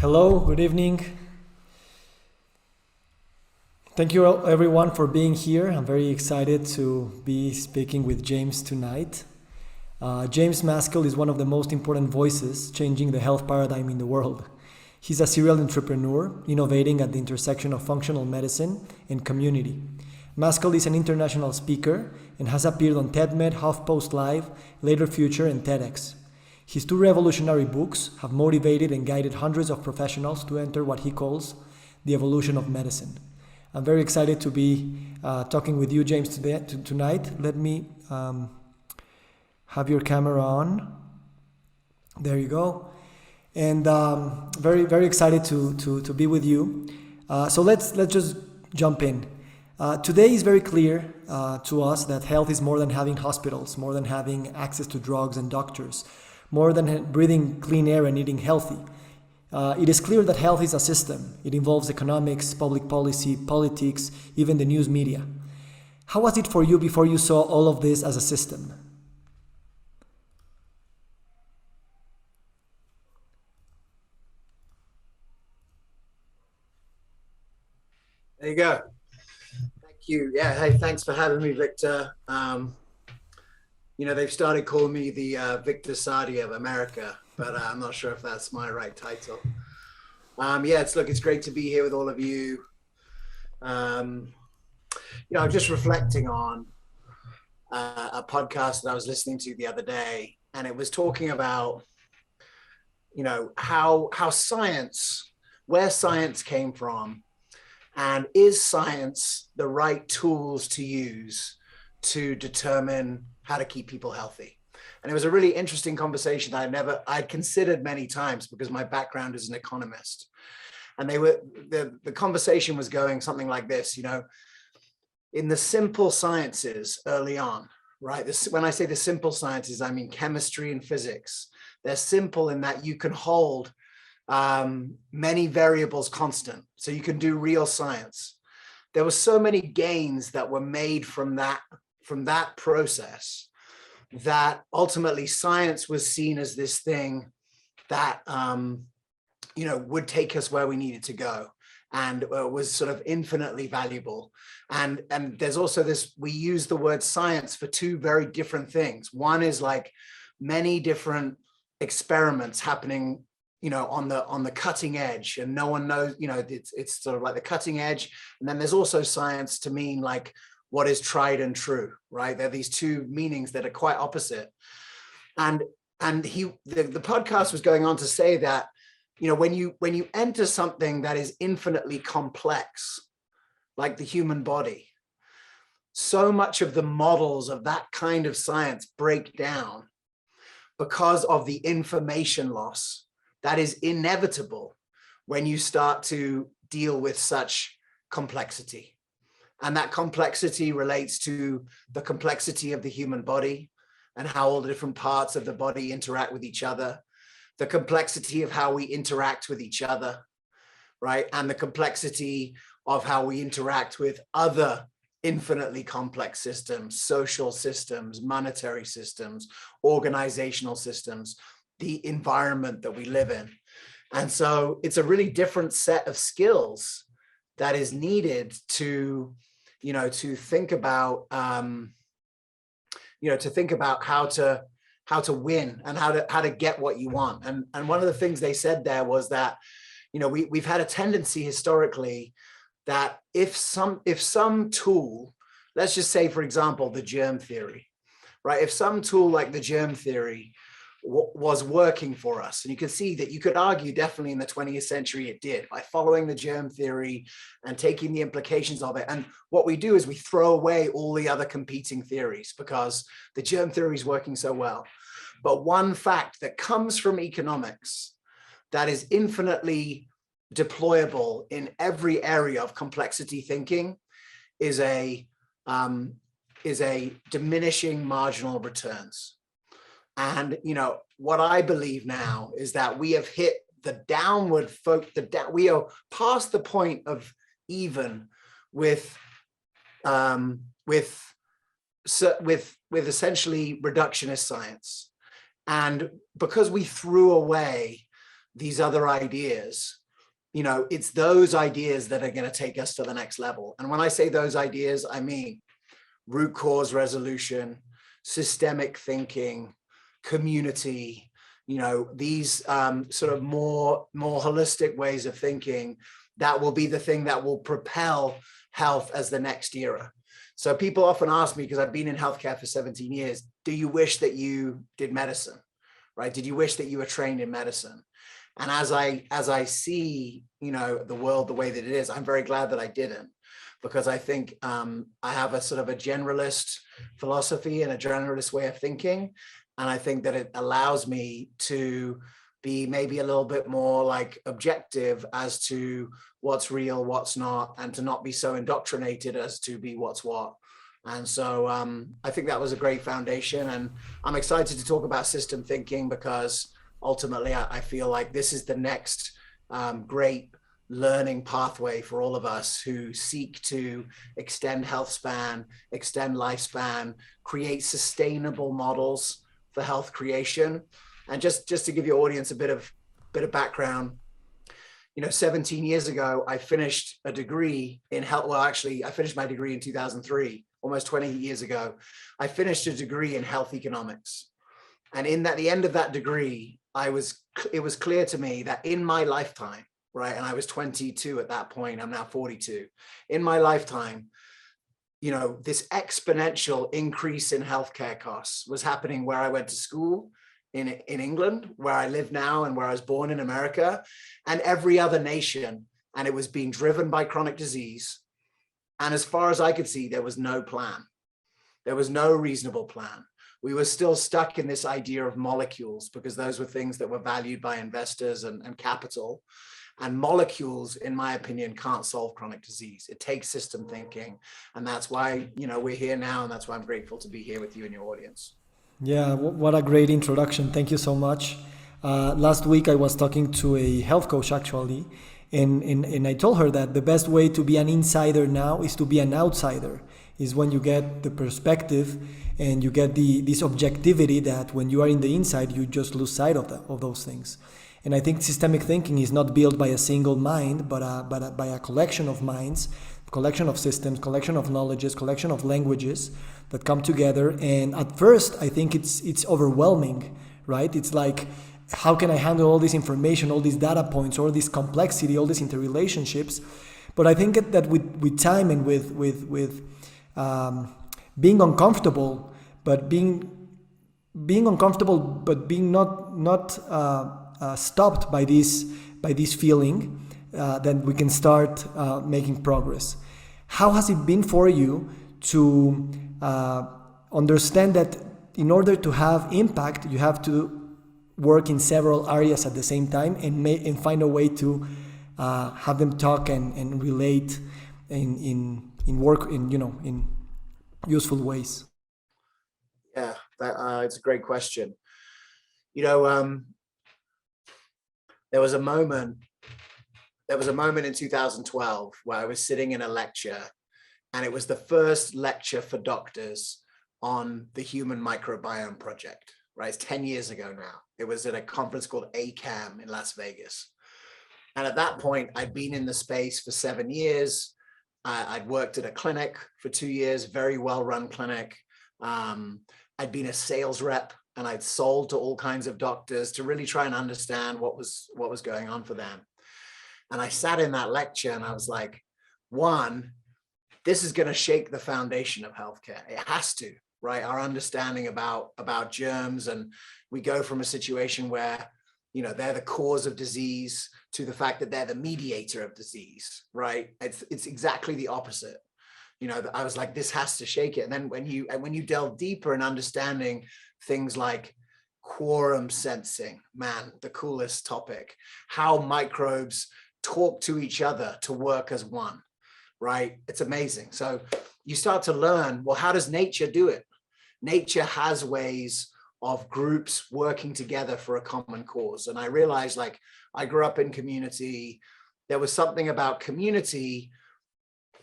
Hello, good evening. Thank you everyone for being here. I'm very excited to be speaking with James tonight. James Maskell is one of the most important voices changing the health paradigm in the world. He's a serial entrepreneur, innovating at the intersection of functional medicine and community. Maskell is an international speaker and has appeared on TEDmed, HuffPost Live, Later Future, and TEDx. His two revolutionary books have motivated and guided hundreds of professionals to enter what he calls the evolution of medicine. I'm very excited to be talking with you, James, tonight. Let me have your camera on. There you go. And very, very excited to be with you. So let's just jump in. Today is very clear to us that health is more than having hospitals, more than having access to drugs and doctors, more than breathing clean air and eating healthy. It is clear that health is a system. It involves economics, public policy, politics, even the news media. How was it for you before you saw all of this as a system? There you go. Thank you. Yeah. Hey, thanks for having me, Victor. They've started calling me the Victor Saadia of America, but I'm not sure if that's my right title. It's great to be here with all of you. I'm just reflecting on a podcast that I was listening to the other day, and it was talking about, how science, where science came from, and is science the right tools to use to determine how to keep people healthy? And it was a really interesting conversation that I'd considered many times because my background is an economist. And the conversation was going something like this, in the simple sciences early on, right? When I say the simple sciences, I mean chemistry and physics. They're simple in that you can hold many variables constant, so you can do real science. There were so many gains that were made from that process that ultimately science was seen as this thing that would take us where we needed to go, and was sort of infinitely valuable. And there's also this, we use the word science for two very different things. One is like many different experiments happening on the cutting edge, and no one knows, it's sort of like the cutting edge. And then there's also science to mean like what is tried and true, right? There are these two meanings that are quite opposite. And the podcast was going on to say that, when you enter something that is infinitely complex, like the human body, so much of the models of that kind of science break down because of the information loss that is inevitable when you start to deal with such complexity. And that complexity relates to the complexity of the human body and how all the different parts of the body interact with each other, the complexity of how we interact with each other, right? And the complexity of how we interact with other infinitely complex systems, social systems, monetary systems, organizational systems, the environment that we live in. And so it's a really different set of skills that is needed to think about, how to win and how to get what you want. And one of the things they said there was that, we've had a tendency historically that if some tool, let's just say, for example, the germ theory, right? If some tool like the germ theory was working for us. And you can see that you could argue definitely in the 20th century it did, by following the germ theory and taking the implications of it. And what we do is we throw away all the other competing theories because the germ theory is working so well. But one fact that comes from economics that is infinitely deployable in every area of complexity thinking is a diminishing marginal returns. And, what I believe now is that we have hit the downward, we are past the point of even with essentially reductionist science. And because we threw away these other ideas, it's those ideas that are going to take us to the next level. And when I say those ideas, I mean root cause resolution, systemic thinking, community, these sort of more holistic ways of thinking that will be the thing that will propel health as the next era. So people often ask me, because I've been in healthcare for 17 years, do you wish that you did medicine, right? Did you wish that you were trained in medicine? And as I see, the world the way that it is, I'm very glad that I didn't, because I think I have a sort of a generalist philosophy and a generalist way of thinking. And I think that it allows me to be maybe a little bit more like objective as to what's real, what's not, and to not be so indoctrinated as to be what's what. And so I think that was a great foundation. And I'm excited to talk about system thinking, because ultimately I feel like this is the next great learning pathway for all of us who seek to extend health span, extend lifespan, create sustainable models for health creation. And just to give your audience a bit of background, 17 years ago, I finished a degree in health. Well, actually, I finished my degree in 2003, almost 20 years ago. I finished a degree in health economics. And the end of that degree, it was clear to me that in my lifetime, right, and I was 22 at that point, I'm now 42, in my lifetime, this exponential increase in healthcare costs was happening where I went to school in England, where I live now, and where I was born in America, and every other nation. And it was being driven by chronic disease. And as far as I could see, there was no plan. There was no reasonable plan. We were still stuck in this idea of molecules, because those were things that were valued by investors and capital. And molecules, in my opinion, can't solve chronic disease. It takes system thinking. And that's why, we're here now. And that's why I'm grateful to be here with you and your audience. Yeah, what a great introduction. Thank you so much. Last week, I was talking to a health coach, actually, and I told her that the best way to be an insider now is to be an outsider, is when you get the perspective and you get this objectivity that when you are in the inside, you just lose sight of those things. And I think systemic thinking is not built by a single mind, but by a collection of minds, collection of systems, collection of knowledges, collection of languages that come together. And at first, I think it's overwhelming, right? It's like, how can I handle all this information, all these data points, all this complexity, all these interrelationships? But I think that with time and with being uncomfortable, but being uncomfortable, but being not stopped by this feeling, then we can start making progress. How has it been for you to understand that in order to have impact, you have to work in several areas at the same time and find a way to have them talk and relate in work in useful ways? Yeah, it's a great question. There was a moment in 2012 where I was sitting in a lecture, and it was the first lecture for doctors on the Human Microbiome Project, right? It's 10 years ago now. It was at a conference called ACAM in Las Vegas. And at that point, I'd been in the space for 7 years. I'd worked at a clinic for 2 years, very well-run clinic. I'd been a sales rep, and I'd sold to all kinds of doctors to really try and understand what was going on for them. And I sat in that lecture and I was like, one, this is going to shake the foundation of healthcare. It has to, right? Our understanding about germs, and we go from a situation where, they're the cause of disease to the fact that they're the mediator of disease, right? It's exactly the opposite. I was like, this has to shake it. And then when you delve deeper in understanding things like quorum sensing, man, the coolest topic, how microbes talk to each other to work as one, right? It's amazing. So you start to learn, well, how does nature do it? Nature has ways of groups working together for a common cause. And I realized, like, I grew up in community. There was something about community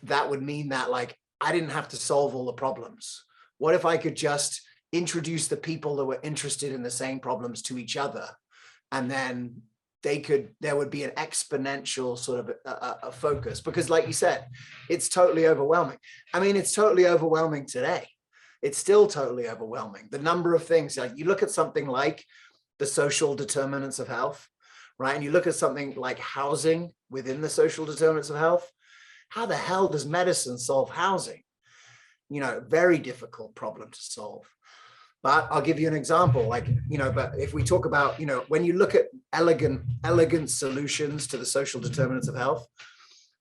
that would mean that, like, I didn't have to solve all the problems. What if I could just introduce the people that were interested in the same problems to each other, and then there would be an exponential sort of a focus, because like you said, it's totally overwhelming. I mean, it's totally overwhelming today. It's still totally overwhelming. The number of things, like you look at something like the social determinants of health, right? And you look at something like housing within the social determinants of health. How the hell does medicine solve housing? Very difficult problem to solve. But I'll give you an example, but if we talk about, when you look at elegant solutions to the social determinants of health,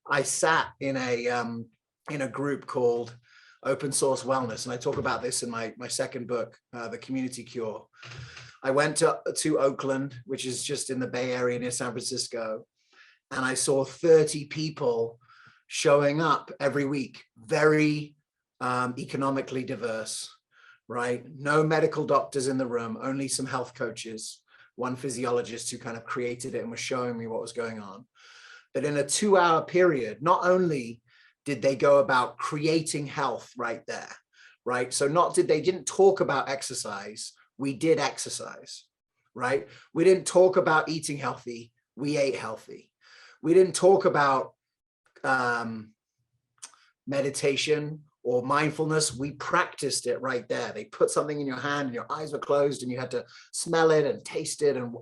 I sat in a group called Open Source Wellness. And I talk about this in my second book, The Community Cure. I went to Oakland, which is just in the Bay Area near San Francisco. And I saw 30 people showing up every week, very economically diverse, right? No medical doctors in the room, only some health coaches, one physiologist who kind of created it and was showing me what was going on. But in a 2-hour period, not only did they go about creating health right there, right? So they didn't talk about exercise, we did exercise, right? We didn't talk about eating healthy, we ate healthy. We didn't talk about meditation or mindfulness, we practiced it right there. They put something in your hand and your eyes were closed and you had to smell it and taste it. And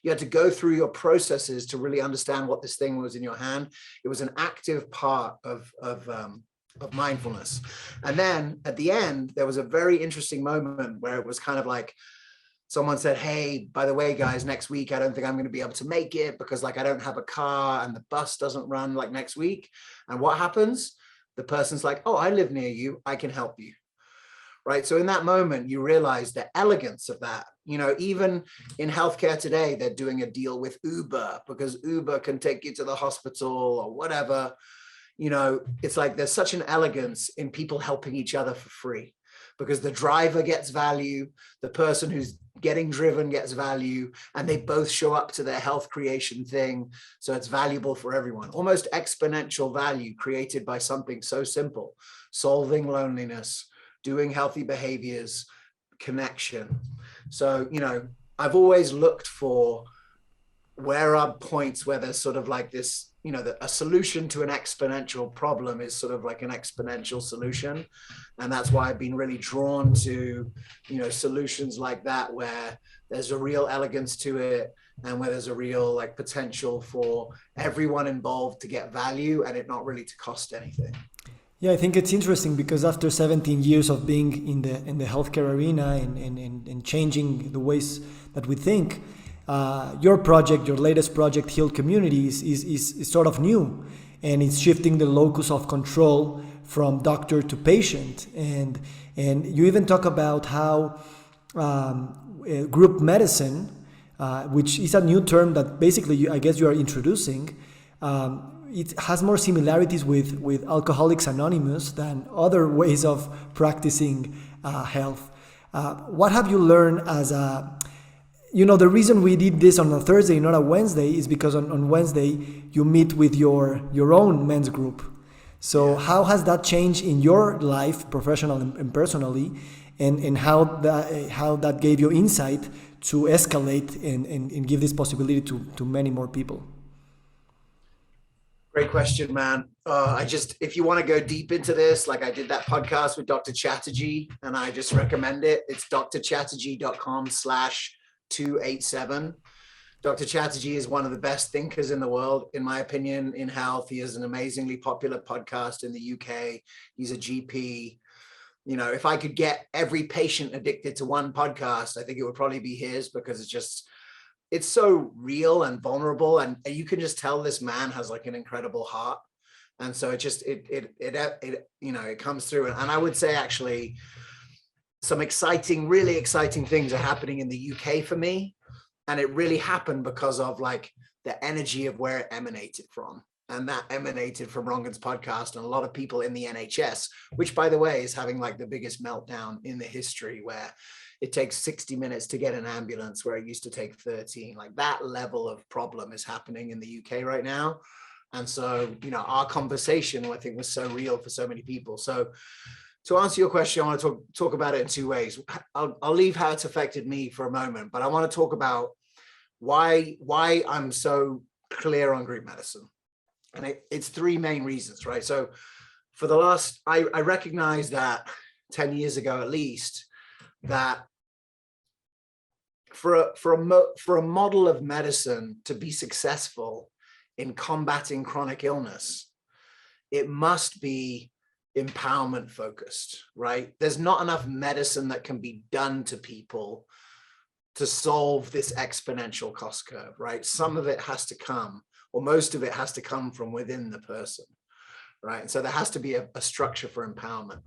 you had to go through your processes to really understand what this thing was in your hand. It was an active part of mindfulness. And then at the end, there was a very interesting moment where it was kind of like, someone said, hey, by the way, guys, next week, I don't think I'm going to be able to make it because I don't have a car and the bus doesn't run next week. And what happens? The person's like, oh, I live near you, I can help you, right? So in that moment, you realize the elegance of that. Even in healthcare today, they're doing a deal with Uber because Uber can take you to the hospital or whatever. It's like there's such an elegance in people helping each other for free because the driver gets value, the person who's getting driven gets value, and they both show up to their health creation thing. So it's valuable for everyone, almost exponential value created by something so simple, solving loneliness, doing healthy behaviors, connection. So, I've always looked for where are points where there's sort of like this, a solution to an exponential problem is sort of like an exponential solution. And that's why I've been really drawn to, solutions like that, where there's a real elegance to it and where there's a real potential for everyone involved to get value and it not really to cost anything. Yeah, I think it's interesting because after 17 years of being in the healthcare arena and changing the ways that we think, your latest project, Healed Communities, is sort of new, and it's shifting the locus of control from doctor to patient. And you even talk about how group medicine, which is a new term that basically I guess you are introducing, it has more similarities with Alcoholics Anonymous than other ways of practicing health. What have you learned as the reason we did this on a Thursday, not a Wednesday, is because on Wednesday you meet with your own men's group. So how has that changed in your life, professional and personally, and how that gave you insight to escalate and give this possibility to many more people? Great question, man. If you want to go deep into this, I did that podcast with Dr. Chatterjee, and I just recommend it. It's drchatterjee.com/287. Dr. Chatterjee is one of the best thinkers in the world, in my opinion, in health. He has an amazingly popular podcast in the UK. He's a GP. If I could get every patient addicted to one podcast, I think it would probably be his, because it's so real and vulnerable. And you can just tell this man has an incredible heart. And so it comes through. And I would say actually some really exciting things are happening in the UK for me. And it really happened because of the energy of where it emanated from. And that emanated from Rongan's podcast and a lot of people in the NHS, which, by the way, is having the biggest meltdown in the history, where it takes 60 minutes to get an ambulance where it used to take 13. That level of problem is happening in the UK right now. And so, our conversation, I think, was so real for so many people. So to answer your question, I want to talk about it in two ways. I'll leave how it's affected me for a moment, but I want to talk about why I'm so clear on group medicine. And it's three main reasons, right? So for the last, I recognize that 10 years ago, at least, that for a model of medicine to be successful in combating chronic illness, it must be empowerment focused, right? There's not enough medicine that can be done to people to solve this exponential cost curve, right? Some of it has to come, or most of it has to come from within the person, right? And so there has to be a structure for empowerment.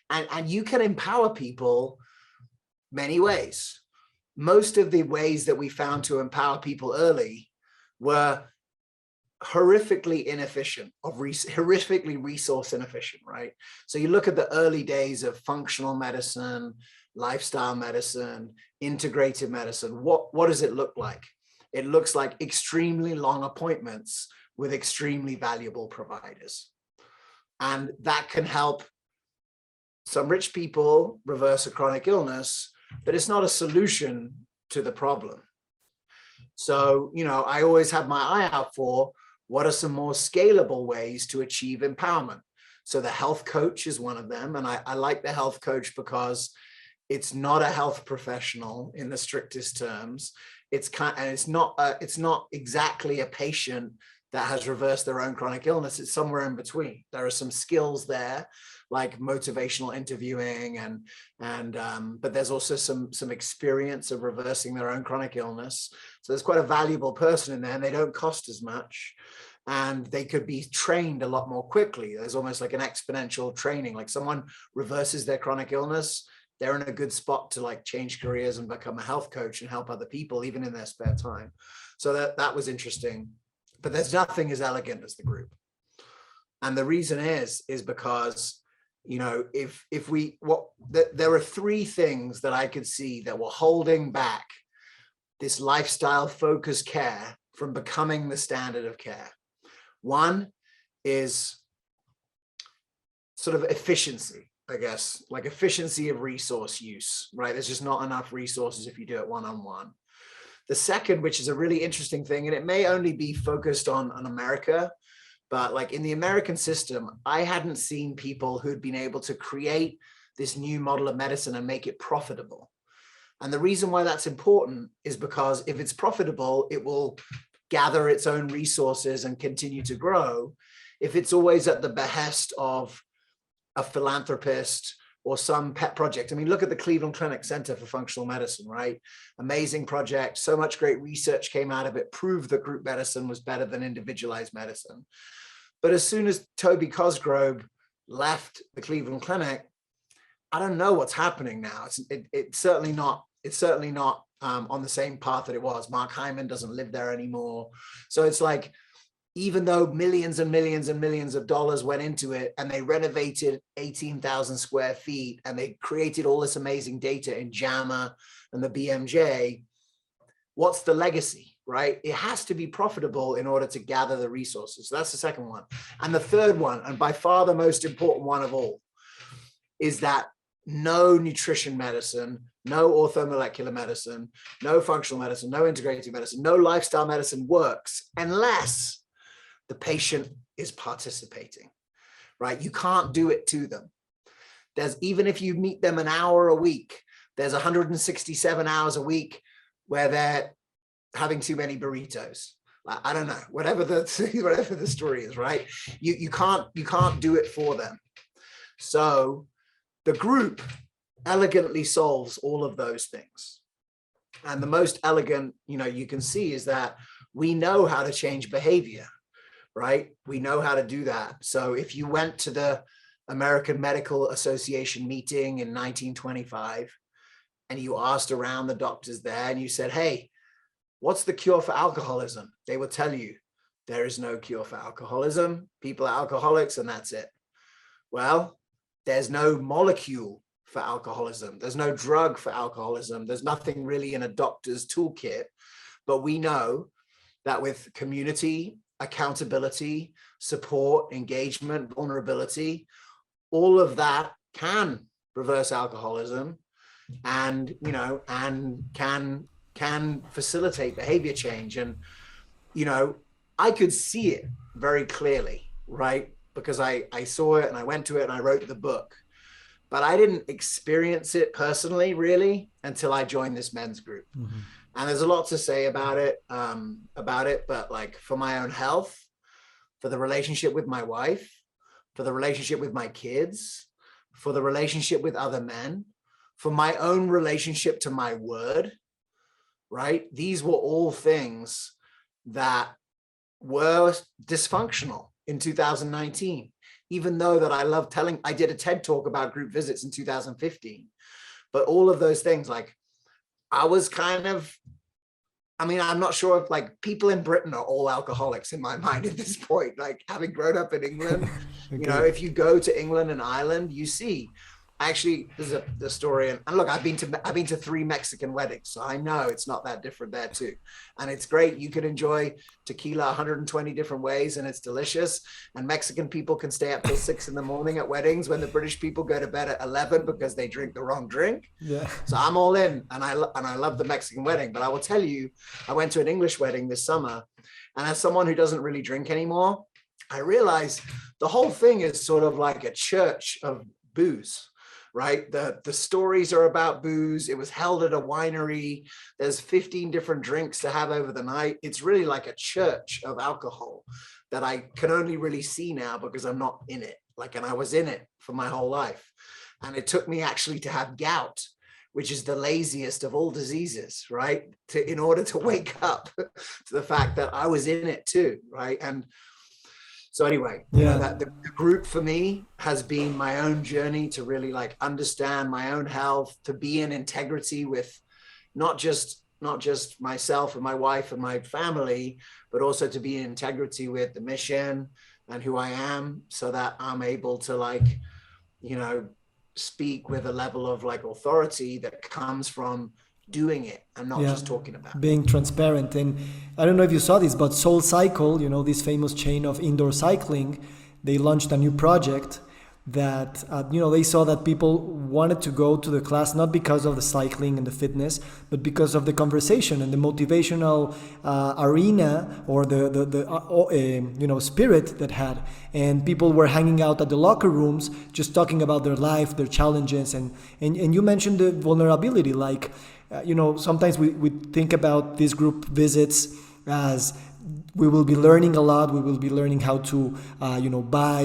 And you can empower people many ways. Most of the ways that we found to empower people early were horrifically inefficient, horrifically resource inefficient, right? So you look at the early days of functional medicine, lifestyle medicine, integrative medicine. What does it look like? It looks like extremely long appointments with extremely valuable providers. And that can help some rich people reverse a chronic illness, but it's not a solution to the problem. So, I always have my eye out for what are some more scalable ways to achieve empowerment. So the health coach is one of them. And I like the health coach because it's not a health professional in the strictest terms. It's not exactly a patient that has reversed their own chronic illness. It's somewhere in between. There are some skills there, like motivational interviewing, but there's also some experience of reversing their own chronic illness. So there's quite a valuable person in there, and they don't cost as much, and they could be trained a lot more quickly. There's almost like an exponential training. Like someone reverses their chronic illness, they're in a good spot to like change careers and become a health coach and help other people, even in their spare time. So that was interesting. But there's nothing as elegant as the group. And the reason is because, there are three things that I could see that were holding back this lifestyle focused care from becoming the standard of care. One is sort of efficiency, I guess, like efficiency of resource use, right? There's just not enough resources if you do it one-on-one. The second, which is a really interesting thing, and it may only be focused on America, but like in the American system, I hadn't seen people who'd been able to create this new model of medicine and make it profitable. And the reason why that's important is because if it's profitable, it will gather its own resources and continue to grow. If it's always at the behest of a philanthropist or some pet project. I mean, look at the Cleveland Clinic Center for Functional Medicine, right? Amazing project. So much great research came out of it, proved that group medicine was better than individualized medicine. But as soon as Toby Cosgrove left the Cleveland Clinic, I don't know what's happening now. It's certainly not on the same path that it was. Mark Hyman doesn't live there anymore. So it's like, even though millions and millions and millions of dollars went into it, and they renovated 18,000 square feet, and they created all this amazing data in JAMA and the BMJ, what's the legacy, right? It has to be profitable in order to gather the resources. So that's the second one. And the third one, and by far the most important one of all, is that no nutrition medicine, no orthomolecular medicine, no functional medicine, no integrative medicine, no lifestyle medicine works unless the patient is participating, right? You can't do it to them. Even if you meet them an hour a week, there's 167 hours a week where they're having too many burritos. I don't know, whatever the story is, right? You can't do it for them. So the group elegantly solves all of those things. And the most elegant, you can see is that we know how to change behavior, right? We know how to do that. So if you went to the American Medical Association meeting in 1925 and you asked around the doctors there and you said, hey, what's the cure for alcoholism? They will tell you there is no cure for alcoholism. People are alcoholics and that's it. Well, there's no molecule for alcoholism. There's no drug for alcoholism. There's nothing really in a doctor's toolkit, but we know that with community, accountability, support, engagement, vulnerability, all of that can reverse alcoholism and can can facilitate behavior change. And, you know, I could see it very clearly, right? Because I saw it and I went to it and I wrote the book. But I didn't experience it personally, really, until I joined this men's group. Mm-hmm. And there's a lot to say about it. But like for my own health, for the relationship with my wife, for the relationship with my kids, for the relationship with other men, for my own relationship to my word, right? These were all things that were dysfunctional in 2019, even though that I did a TED talk about group visits in 2015, but all of those things, like I was kind of, I mean, I'm not sure if like people in Britain are all alcoholics in my mind at this point, like having grown up in England. Okay. You know, if you go to England and Ireland, you see, actually, there's the story, and look, I've been to 3 Mexican weddings, so I know it's not that different there too. And it's great. You can enjoy tequila 120 different ways, and it's delicious. And Mexican people can stay up till 6 a.m. at weddings when the British people go to bed at 11 because they drink the wrong drink. Yeah. So I'm all in, and I love the Mexican wedding. But I will tell you, I went to an English wedding this summer, and as someone who doesn't really drink anymore, I realized the whole thing is sort of like a church of booze. Right? The stories are about booze. It was held at a winery. There's 15 different drinks to have over the night. It's really like a church of alcohol that I can only really see now because I'm not in it. Like, and I was in it for my whole life. And it took me actually to have gout, which is the laziest of all diseases, right? In order to wake up to the fact that I was in it too, right? And so anyway, yeah, you know, that the group for me has been my own journey to really like understand my own health, to be in integrity with not just myself and my wife and my family, but also to be in integrity with the mission and who I am, so that I'm able to like, you know, speak with a level of like authority that comes from doing it and not just talking about it. Being transparent. And I don't know if you saw this, but Soul Cycle, you know, this famous chain of indoor cycling, they launched a new project that, you know, they saw that people wanted to go to the class, not because of the cycling and the fitness, but because of the conversation and the motivational arena or the you know, spirit that had. And people were hanging out at the locker rooms, just talking about their life, their challenges. And you mentioned the vulnerability, like, you know, sometimes we think about these group visits as we will be learning a lot. We will be learning how to, you know, buy,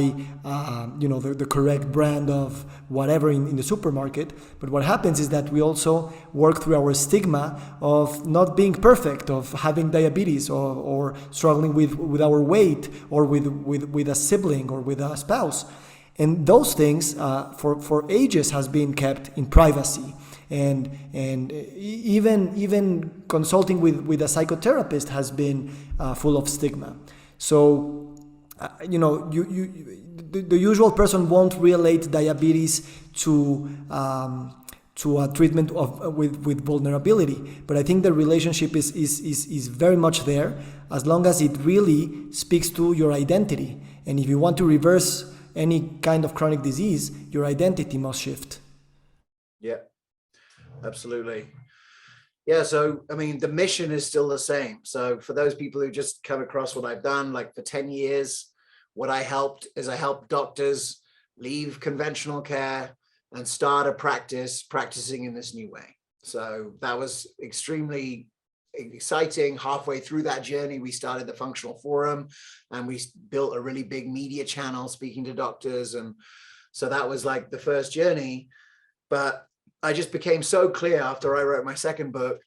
you know, the correct brand of whatever in the supermarket. But what happens is that we also work through our stigma of not being perfect, of having diabetes or struggling with our weight or with a sibling or with a spouse. And those things for ages has been kept in privacy. And even consulting with a psychotherapist has been full of stigma. So you know, the usual person won't relate diabetes to a treatment with vulnerability, but I think the relationship is very much there, as long as it really speaks to your identity. And if you want to reverse any kind of chronic disease, your identity must shift. Yeah. Absolutely. Yeah. So, I mean, the mission is still the same. So for those people who just come across what I've done, like for 10 years, what I helped doctors leave conventional care and start a practicing in this new way. So that was extremely exciting. Halfway through that journey, we started the Functional Forum and we built a really big media channel speaking to doctors. And so that was like the first journey. But I just became so clear after I wrote my second book,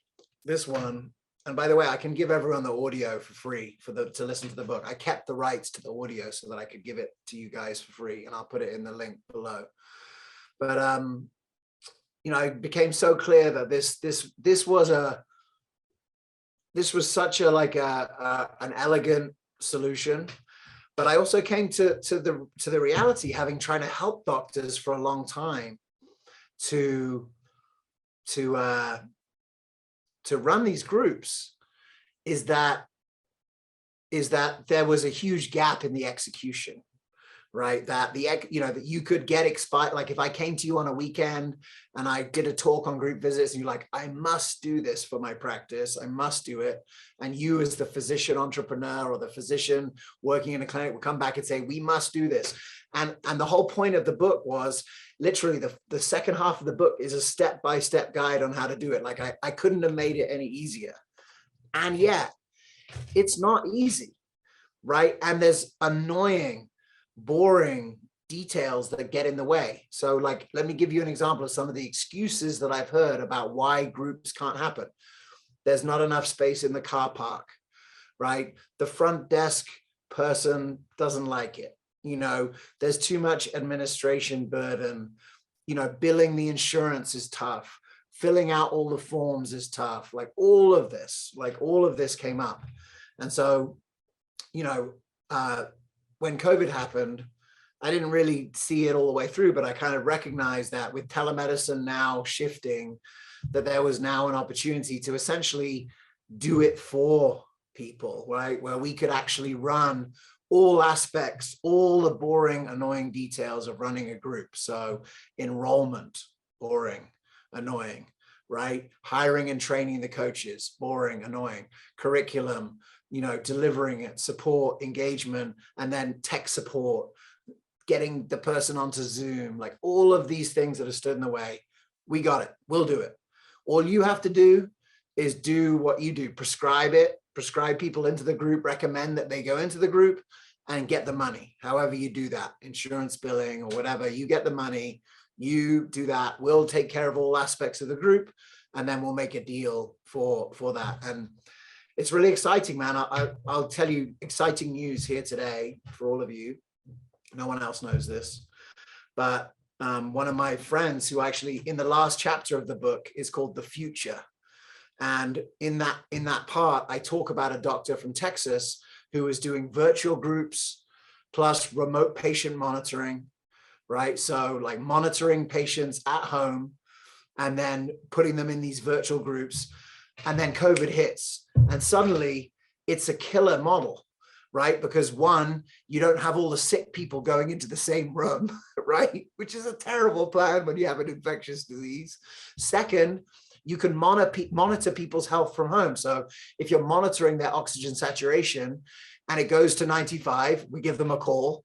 this one. And by the way, I can give everyone the audio for free to listen to the book. I kept the rights to the audio so that I could give it to you guys for free, and I'll put it in the link below. But you know, it became so clear that this was such a like an elegant solution. But I also came to the reality, having tried to help doctors for a long time, to run these groups, is that there was a huge gap in the execution. right? That that you could get expired. Like if I came to you on a weekend and I did a talk on group visits and you're like, I must do this for my practice, I must do it. And you as the physician entrepreneur or the physician working in a clinic will come back and say, we must do this. And the whole point of the book was literally the second half of the book is a step-by-step guide on how to do it. Like I couldn't have made it any easier. And yet it's not easy, right? And there's annoying, boring details that get in the way. So like, let me give you an example of some of the excuses that I've heard about why groups can't happen. There's not enough space in the car park, right? The front desk person doesn't like it. There's too much administration burden. Billing the insurance is tough. Filling out all the forms is tough. Like all of this came up. And so, when COVID happened, I didn't really see it all the way through, but I kind of recognized that with telemedicine now shifting, that there was now an opportunity to essentially do it for people, right? Where we could actually run all aspects, all the boring, annoying details of running a group. So enrollment, boring, annoying, right? Hiring and training the coaches, boring, annoying. Curriculum, delivering it, support, engagement, and then tech support, getting the person onto Zoom, like all of these things that have stood in the way. We got it. We'll do it. All you have to do is do what you do. Prescribe people into the group, recommend that they go into the group and get the money. However you do that, insurance billing or whatever, you get the money, you do that. We'll take care of all aspects of the group and then we'll make a deal for that. And it's really exciting, man. I'll tell you exciting news here today for all of you. No one else knows this, but one of my friends who actually in the last chapter of the book is called The Future. And in that part, I talk about a doctor from Texas who is doing virtual groups plus remote patient monitoring, right? So like monitoring patients at home and then putting them in these virtual groups. And then COVID hits and suddenly it's a killer model, right? Because one, you don't have all the sick people going into the same room, right? Which is a terrible plan when you have an infectious disease. Second, you can monitor people's health from home. So if you're monitoring their oxygen saturation and it goes to 95, we give them a call.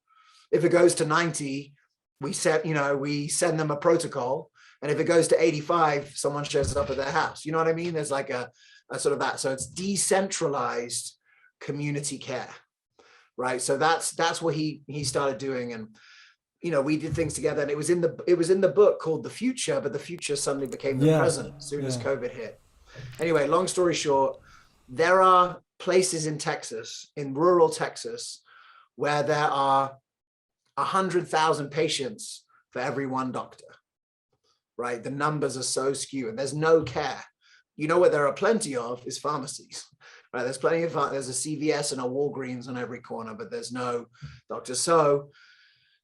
If it goes to 90, we send them a protocol. And if it goes to 85, someone shows up at their house. You know what I mean? There's like a sort of that. So it's decentralized community care, right? So that's what he started doing. And we did things together, and it was in the book called The Future, but the future suddenly became the present as soon as COVID hit. Anyway, long story short, there are places in Texas, in rural Texas, where there are 100,000 patients for every one doctor, right? The numbers are so skewed, and there's no care. What there are plenty of is pharmacies, right? There's plenty of, there's a CVS and a Walgreens on every corner, but there's no doctor. So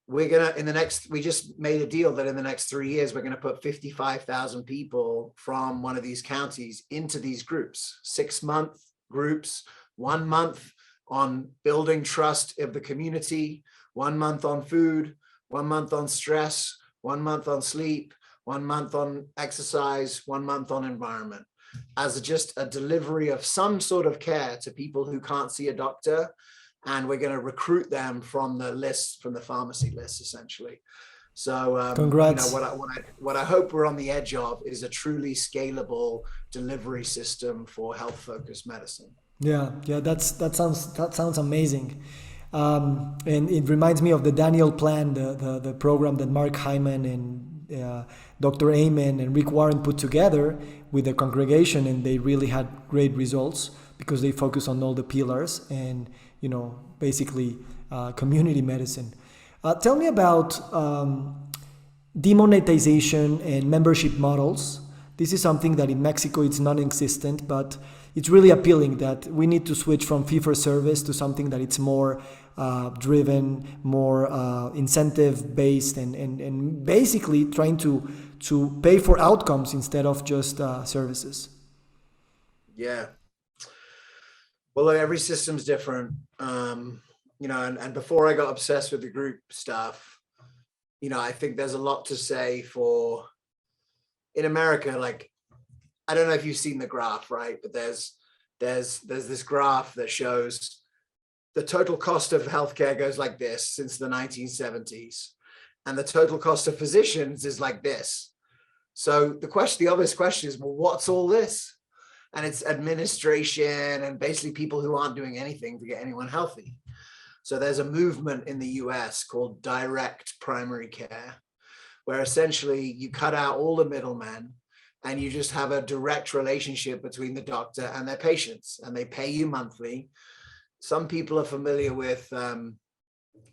we just made a deal that in the next 3 years, we're going to put 55,000 people from one of these counties into these groups, 6-month groups, 1 month on building trust of the community, 1 month on food, 1 month on stress, 1 month on sleep, 1 month on exercise, 1 month on environment, as just a delivery of some sort of care to people who can't see a doctor. And we're going to recruit them from the list, from the pharmacy list, essentially. So, congrats. What I hope we're on the edge of is a truly scalable delivery system for health-focused medicine. Yeah, that sounds amazing. And it reminds me of the Daniel Plan, the program that Mark Hyman and Dr. Amen and Rick Warren put together with the congregation, and they really had great results because they focus on all the pillars and basically community medicine. Tell me about demonetization and membership models. This is something that in Mexico it's non-existent, but it's really appealing that we need to switch from fee-for-service to something that it's more driven, more incentive-based, and basically trying to pay for outcomes instead of just services. Yeah. Well, every system's different. and before I got obsessed with the group stuff, I think there's a lot to say for in America. Like, I don't know if you've seen the graph, right? But there's this graph that shows the total cost of healthcare goes like this since the 1970s, and the total cost of physicians is like this. So the obvious question is, well, what's all this? And it's administration and basically people who aren't doing anything to get anyone healthy. So there's a movement in the US called direct primary care, where essentially you cut out all the middlemen and you just have a direct relationship between the doctor and their patients, and they pay you monthly. Some people are familiar with,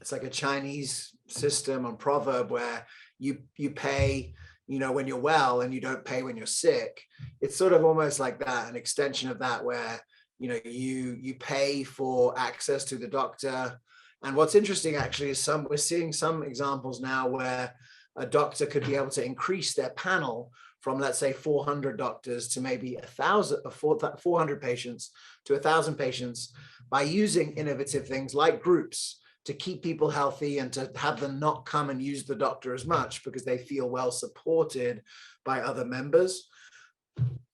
it's like a Chinese system and proverb where you pay, when you're well and you don't pay when you're sick. It's sort of almost like that, an extension of that, where, you pay for access to the doctor. And what's interesting actually is we're seeing some examples now where a doctor could be able to increase their panel from, let's say, 400 doctors to maybe 400 patients to 1,000 patients by using innovative things like groups to keep people healthy and to have them not come and use the doctor as much because they feel well supported by other members.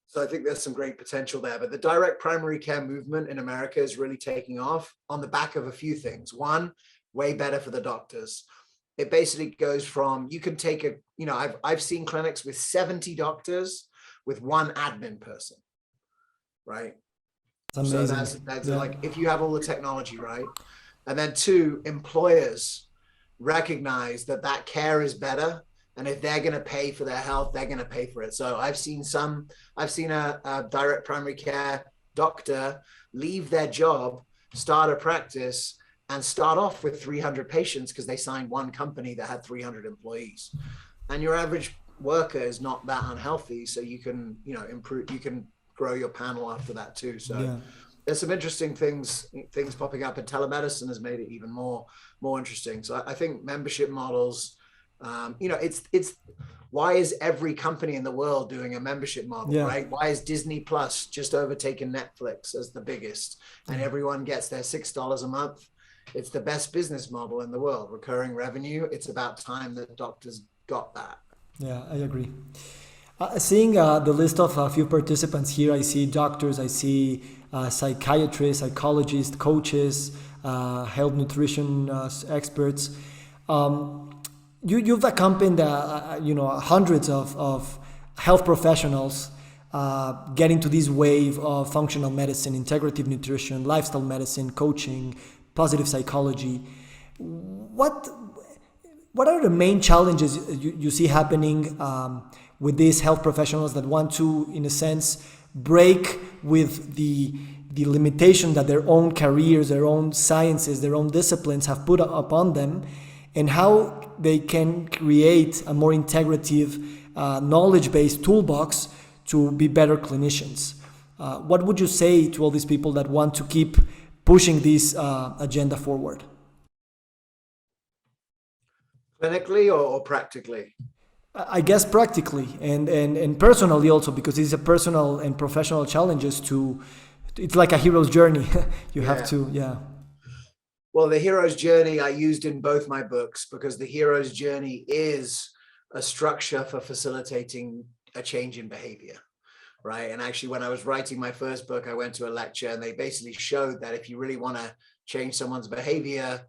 So I think there's some great potential there. But the direct primary care movement in America is really taking off on the back of a few things. One, way better for the doctors. It basically goes from, you can take I've seen clinics with 70 doctors with one admin person, right? That's amazing. So that's like, if you have all the technology, right? And then two, employers recognize that care is better. And if they're going to pay for their health, they're going to pay for it. So I've seen a direct primary care doctor leave their job, start a practice, and start off with 300 patients because they signed one company that had 300 employees. And your average worker is not that unhealthy. So you can, improve, you can grow your panel after that too. So there's some interesting things popping up, and telemedicine has made it even more interesting. So I think membership models, it's why is every company in the world doing a membership model, right? Why is Disney Plus just overtaken Netflix as the biggest, and everyone gets their $6 a month? It's the best business model in the world, recurring revenue. It's about time that doctors got that. Yeah, I agree. Seeing the list of a few participants here, I see doctors, I see psychiatrists, psychologists, coaches, health nutrition experts. You've accompanied hundreds of health professionals getting to this wave of functional medicine, integrative nutrition, lifestyle medicine, coaching, positive psychology. What are the main challenges you see happening with these health professionals that want to, in a sense, break with the limitation that their own careers, their own sciences, their own disciplines have put upon them, and how they can create a more integrative, knowledge-based toolbox to be better clinicians? What would you say to all these people that want to keep pushing this agenda forward? Clinically or practically? I guess practically and personally also, because it's a personal and professional challenges it's like a hero's journey. You have to, Well, the hero's journey I used in both my books, because the hero's journey is a structure for facilitating a change in behavior, right? And actually, when I was writing my first book, I went to a lecture and they basically showed that if you really want to change someone's behavior,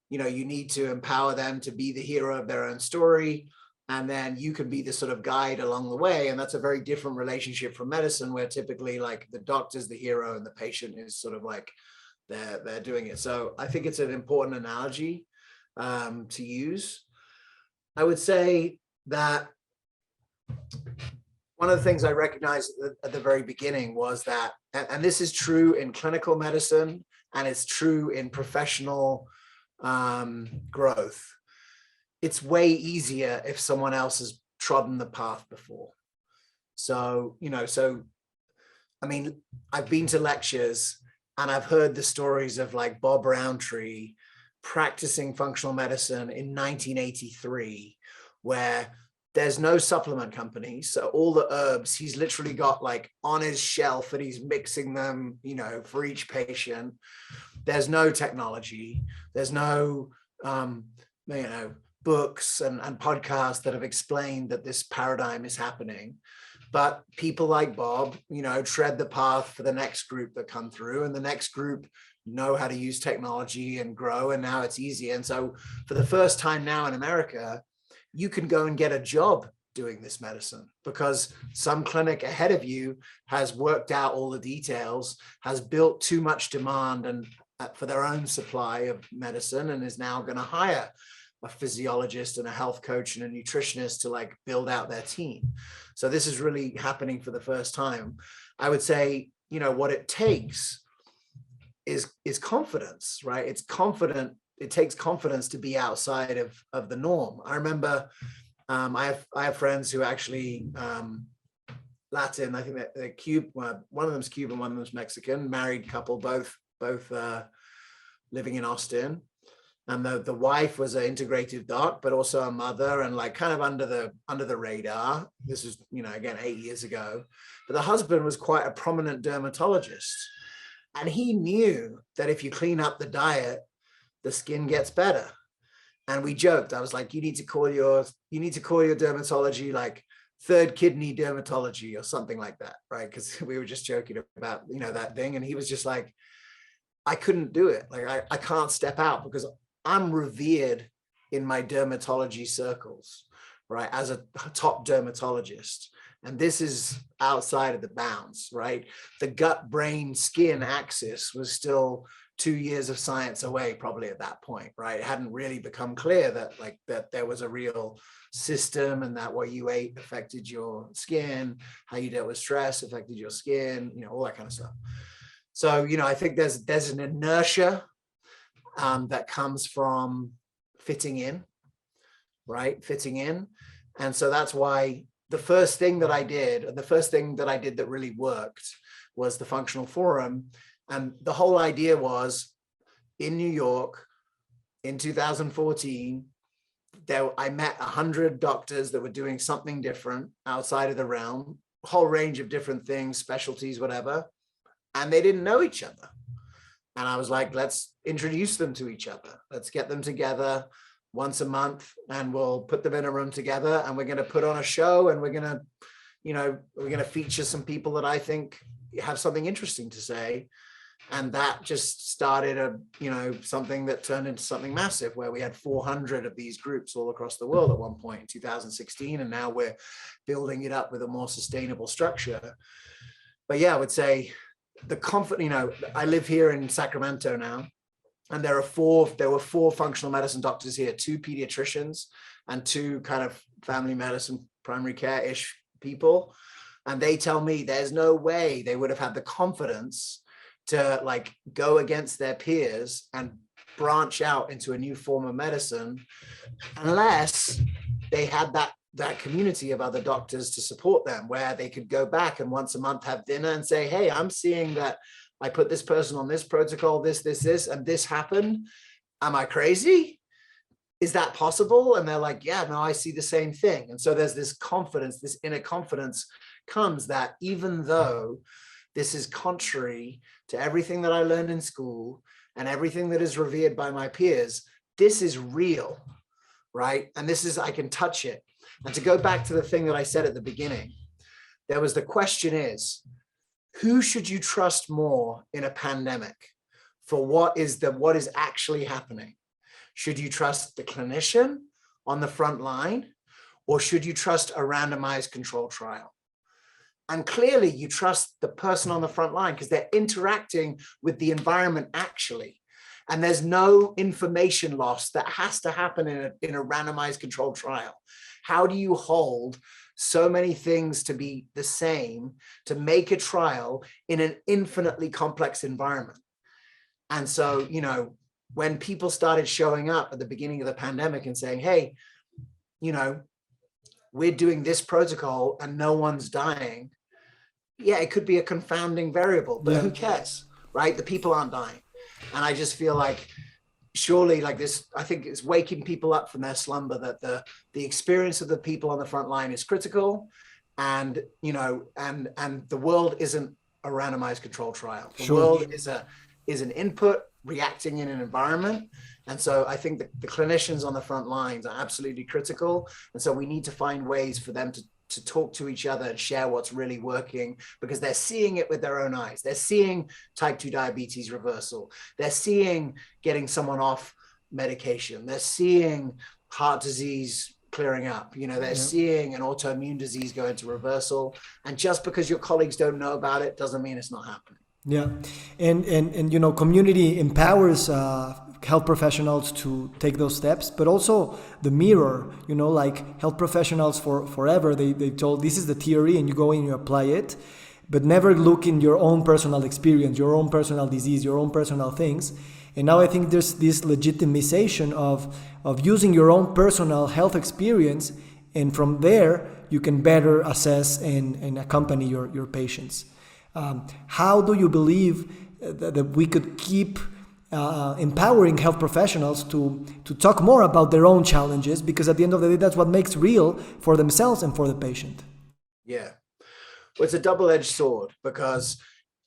you need to empower them to be the hero of their own story. And then you can be the sort of guide along the way. And that's a very different relationship from medicine, where typically like the doctor's the hero and the patient is sort of like they're doing it. So I think it's an important analogy to use. I would say that one of the things I recognized at the very beginning was that, and this is true in clinical medicine and it's true in professional growth, it's way easier if someone else has trodden the path before. So, I mean, I've been to lectures and I've heard the stories of like Bob practicing functional medicine in 1983, where there's no supplement company. So all the herbs, he's literally got like on his shelf and he's mixing them, you know, for each patient. There's no technology. There's no, you know, books and podcasts that have explained that this paradigm is happening. But people like Bob, you know, tread the path for the next group that come through, and the next group know how to use technology and grow, and now it's easy. And so for the first time now in America, you can go and get a job doing this medicine because some clinic ahead of you has worked out all the details, has built too much demand and for their own supply of medicine, and is now going to hire a physiologist and a health coach and a nutritionist to like build out their team. So this is really happening for the first time. I would say, you know, what it takes is confidence, right? It takes confidence to be outside of the norm. I remember I have friends who actually Latin, I think they're Cuban, one of them's Cuban, one of them's Mexican, married couple, both living in Austin. And the wife was an integrative doc, but also a mother, and like kind of under the radar. This was, you know, again, 8 years ago. But the husband was quite a prominent dermatologist. And he knew that if you clean up the diet, the skin gets better. And we joked, I was like, you need to call your dermatology like third kidney dermatology or something like that, right? Because we were just joking about, you know, that thing. And he was just like, I couldn't do it. Like I can't step out because I'm revered in my dermatology circles, right? As a top dermatologist. And this is outside of the bounds, right? The gut, brain, skin axis was still 2 years of science away, probably at that point, right? It hadn't really become clear that there was a real system, and that what you ate affected your skin, how you dealt with stress affected your skin, you know, all that kind of stuff. So, you know, I think there's an inertia that comes from fitting in, right? Fitting in. And so that's why the first thing that I did that really worked was the functional forum. And the whole idea was in New York in 2014, I met 100 doctors that were doing something different outside of the realm, a whole range of different things, specialties, whatever. And they didn't know each other. And I was like, let's introduce them to each other. Let's get them together once a month and we'll put them in a room together, and we're going to put on a show, and we're going to feature some people that I think have something interesting to say. And that just started something that turned into something massive, where we had 400 of these groups all across the world at one point in 2016. And now we're building it up with a more sustainable structure. But yeah, I would say I live here in Sacramento now, and there were four functional medicine doctors here, 2 pediatricians and 2 kind of family medicine, primary care-ish people. And they tell me there's no way they would have had the confidence to like go against their peers and branch out into a new form of medicine unless they had that community of other doctors to support them, where they could go back and once a month have dinner and say, hey, I'm seeing that I put this person on this protocol, this, and this happened. Am I crazy? Is that possible? And they're like, yeah, no, I see the same thing. And so there's this confidence, this inner confidence comes that even though this is contrary to everything that I learned in school and everything that is revered by my peers, this is real, right? And I can touch it. And to go back to the thing that I said at the beginning, the question is, who should you trust more in a pandemic for what is actually happening? Should you trust the clinician on the front line, or should you trust a randomized control trial? And clearly you trust the person on the front line because they're interacting with the environment actually. And there's no information loss that has to happen in a randomized controlled trial. How do you hold so many things to be the same to make a trial in an infinitely complex environment? And so, you know, when people started showing up at the beginning of the pandemic and saying, hey, you know, we're doing this protocol and no one's dying. Yeah, it could be a confounding variable, but who cares, right? The people aren't dying. And I just feel like surely like this, I think it's waking people up from their slumber that the experience of the people on the front line is critical. And, you know, and the world isn't a randomized control trial. The world is an input reacting in an environment. And so I think the clinicians on the front lines are absolutely critical. And so we need to find ways for them to talk to each other and share what's really working, because they're seeing it with their own eyes. They're seeing type 2 diabetes reversal. They're seeing getting someone off medication. They're seeing heart disease clearing up. You know, they're seeing an autoimmune disease go into reversal. And just because your colleagues don't know about it doesn't mean it's not happening. Yeah, and you know, community empowers health professionals to take those steps, but also the mirror. You know, like health professionals forever, they told this is the theory, and you go in and you apply it, but never look in your own personal experience, your own personal disease, your own personal things. And now I think there's this legitimization of using your own personal health experience, and from there you can better assess and accompany your patients. How do you believe that we could keep empowering health professionals to talk more about their own challenges? Because at the end of the day, that's what makes real for themselves and for the patient. Yeah. Well, it's a double-edged sword, because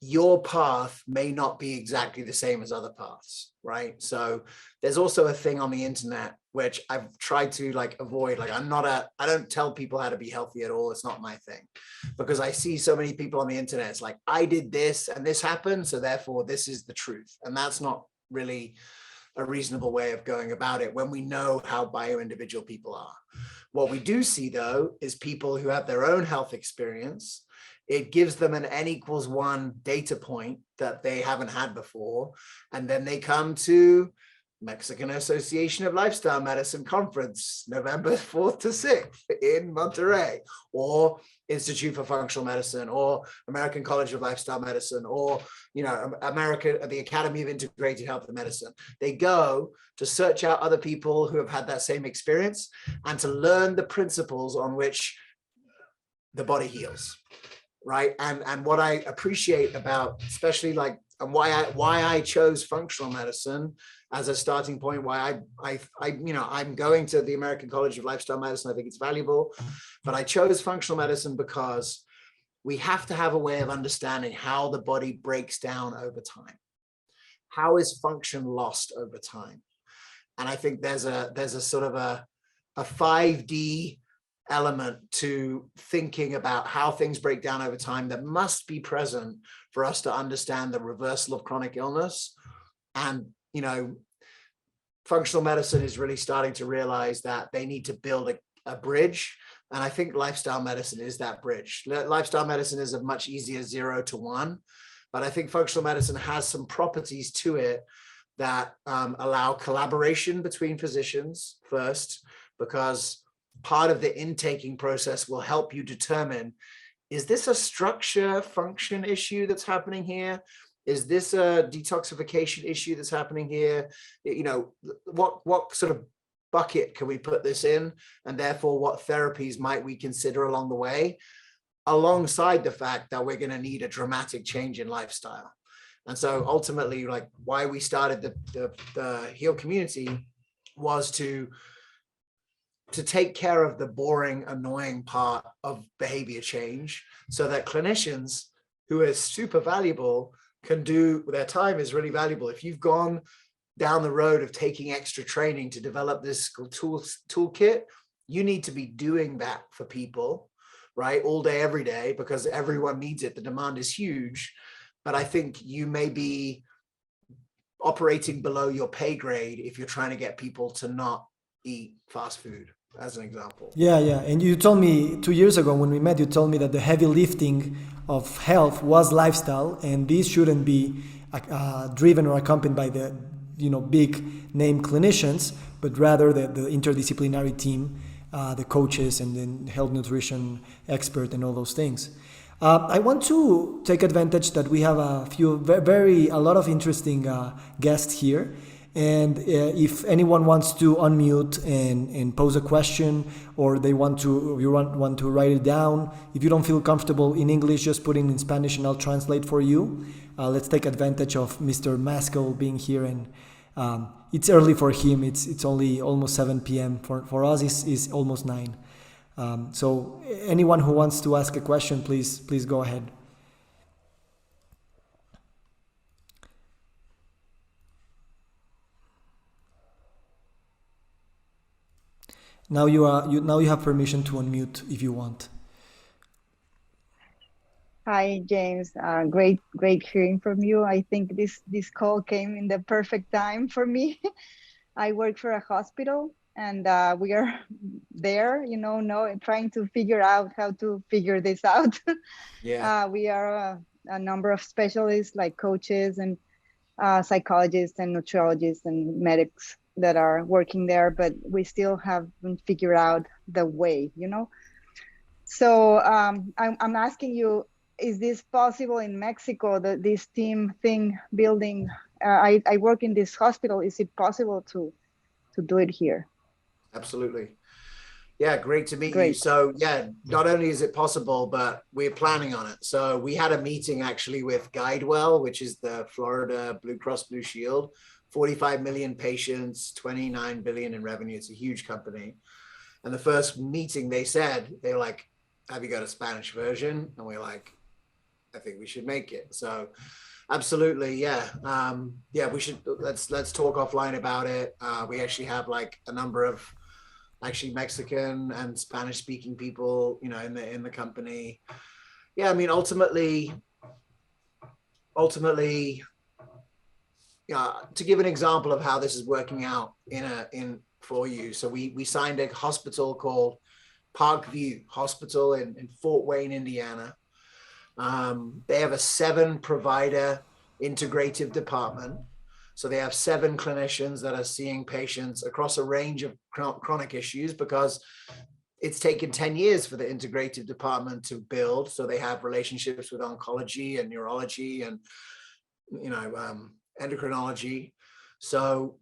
your path may not be exactly the same as other paths, right? So there's also a thing on the internet which I've tried to like avoid. Like I don't tell people how to be healthy at all. It's not my thing, because I see so many people on the internet. It's like, I did this and this happened, so therefore this is the truth. And that's not really a reasonable way of going about it when we know how bio-individual people are. What we do see though is people who have their own health experience. It gives them an N=1 data point that they haven't had before. And then they come to Mexican Association of Lifestyle Medicine conference, November 4th to 6th in Monterrey, or Institute for Functional Medicine, or American College of Lifestyle Medicine, or, you know, the Academy of Integrated Health and Medicine. They go to search out other people who have had that same experience and to learn the principles on which the body heals. Right. And what I appreciate about, especially like, and why I chose functional medicine as a starting point, why I'm going to the American College of Lifestyle Medicine. I think it's valuable, but I chose functional medicine because we have to have a way of understanding how the body breaks down over time. How is function lost over time? And I think there's a sort of a 5D element to thinking about how things break down over time that must be present for us to understand the reversal of chronic illness. And, you know, functional medicine is really starting to realize that they need to build a bridge. And I think lifestyle medicine is that bridge. Lifestyle medicine is a much easier 0 to 1, but I think functional medicine has some properties to it that allow collaboration between physicians first, because part of the intaking process will help you determine, is this a structure function issue that's happening here? Is this a detoxification issue that's happening here? You know, what sort of bucket can we put this in? And therefore, what therapies might we consider along the way, alongside the fact that we're going to need a dramatic change in lifestyle? And so ultimately, like, why we started the HEAL community was to take care of the boring, annoying part of behavior change, so that clinicians who are super valuable can do, their time is really valuable. If you've gone down the road of taking extra training to develop this toolkit, you need to be doing that for people, right? All day, every day, because everyone needs it. The demand is huge. But I think you may be operating below your pay grade if you're trying to get people to not eat fast food, as an example. Yeah. And you told me 2 years ago when we met, you told me that the heavy lifting of health was lifestyle, and this shouldn't be driven or accompanied by the big name clinicians, but rather the interdisciplinary team, the coaches and then health nutrition expert and all those things. I want to take advantage that we have a lot of interesting guests here. And if anyone wants to unmute and pose a question, or you want to write it down, if you don't feel comfortable in English, just put it in Spanish and I'll translate for you. Let's take advantage of Mr. Maskell being here and It's early for him. It's only almost 7 p.m. For us, is almost 9. So anyone who wants to ask a question, please go ahead. Now you have permission to unmute if you want. Hi, James. Great hearing from you. I think this call came in the perfect time for me. I work for a hospital, and we are there, trying to figure out how to figure this out. Yeah. We are a number of specialists like coaches and psychologists and nutrologists and medics that are working there, but we still haven't figured out the way, So I'm asking you, is this possible in Mexico, this team thing building? I work in this hospital. Is it possible to do it here? Absolutely. Yeah, great to meet you. Great. So yeah, not only is it possible, but we're planning on it. So we had a meeting actually with GuideWell, which is the Florida Blue Cross Blue Shield, 45 million patients, 29 billion in revenue. It's a huge company. And the first meeting they were like, have you got a Spanish version? And we're like, I think we should make it. So absolutely. Yeah. We should, let's talk offline about it. We actually have like a number of actually Mexican and Spanish speaking people, in the company. Yeah. I mean, ultimately, to give an example of how this is working out for you. So we signed a hospital called Parkview Hospital in Fort Wayne, Indiana. They have a 7 provider integrative department. So they have 7 clinicians that are seeing patients across a range of chronic issues, because it's taken 10 years for the integrative department to build. So they have relationships with oncology and neurology and, endocrinology. So,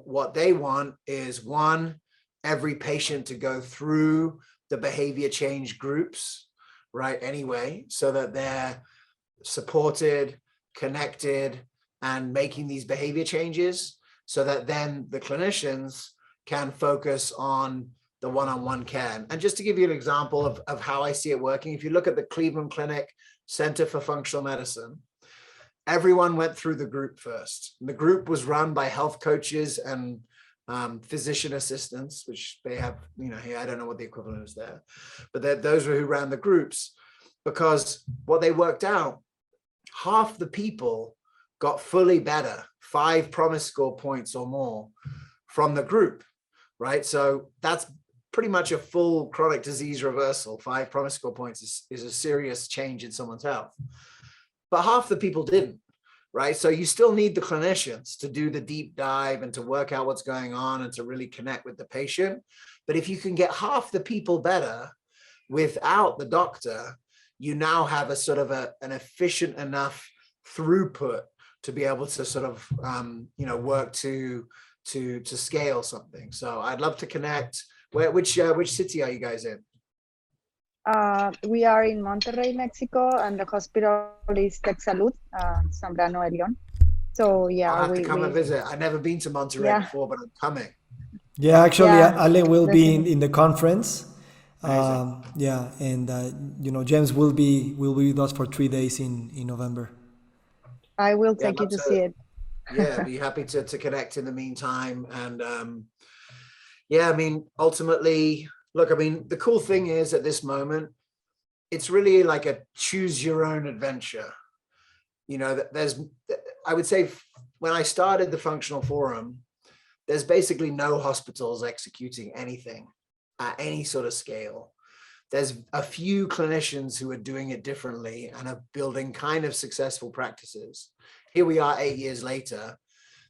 what they want is, one, every patient to go through the behavior change groups, right? Anyway, so that they're supported, connected, and making these behavior changes, so that then the clinicians can focus on the one-on-one care. And just to give you an example of how I see it working, if you look at the Cleveland Clinic Center for Functional Medicine, everyone went through the group first. And the group was run by health coaches and physician assistants, which they have, I don't know what the equivalent is there, but those were who ran the groups, because what they worked out, half the people got fully better, 5 promise score points or more from the group, right? So that's pretty much a full chronic disease reversal. 5 promise score points is a serious change in someone's health. But half the people didn't, right? So you still need the clinicians to do the deep dive and to work out what's going on and to really connect with the patient. But if you can get half the people better without the doctor, you now have a sort of an efficient enough throughput to be able to sort of, work to scale something. So I'd love to connect. Which city are you guys in? We are in Monterrey, Mexico, and the hospital is Texsalud, Zambrano de Leon. So yeah, I'll have to come and visit. I've never been to Monterrey before, but I'm coming. Yeah, actually, Ale will be in the conference. And James will be with us for 3 days in November. I will take you to see it. Yeah, be happy to connect in the meantime. And I mean, ultimately, look, I mean, the cool thing is at this moment, it's really like a choose your own adventure. I would say when I started the Functional Forum, there's basically no hospitals executing anything at any sort of scale. There's a few clinicians who are doing it differently and are building kind of successful practices. Here we are 8 years later.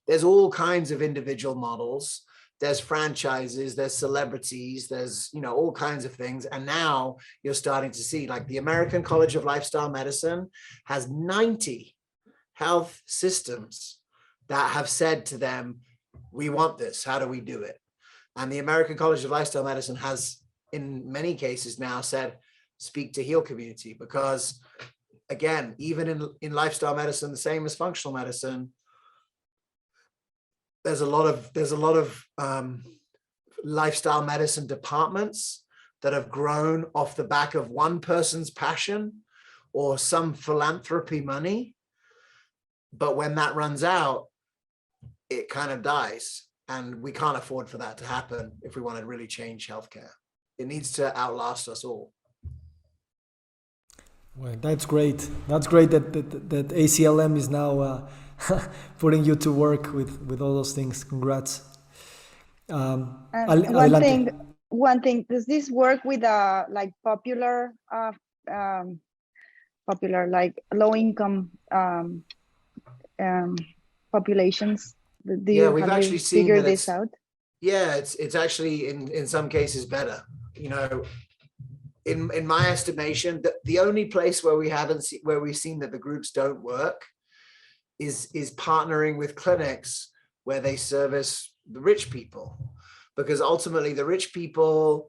There's all kinds of individual models. There's franchises, there's celebrities, there's, all kinds of things. And now you're starting to see, like, the American College of Lifestyle Medicine has 90 health systems that have said to them, we want this, how do we do it? And the American College of Lifestyle Medicine has, in many cases now, said, speak to Heal Community, because again, even in lifestyle medicine, the same as functional medicine, there's a lot of lifestyle medicine departments that have grown off the back of one person's passion or some philanthropy money. But when that runs out, it kind of dies. And we can't afford for that to happen if we want to really change healthcare. It needs to outlast us all. Well, that's great. That's great that ACLM is now putting you to work with all those things. Congrats. One thing, does this work with like popular like low income populations? We've actually seen figured this out? Yeah, it's actually in some cases better. You know, in my estimation, the only place where we've seen that the groups don't work is partnering with clinics where they service the rich people, because ultimately the rich people,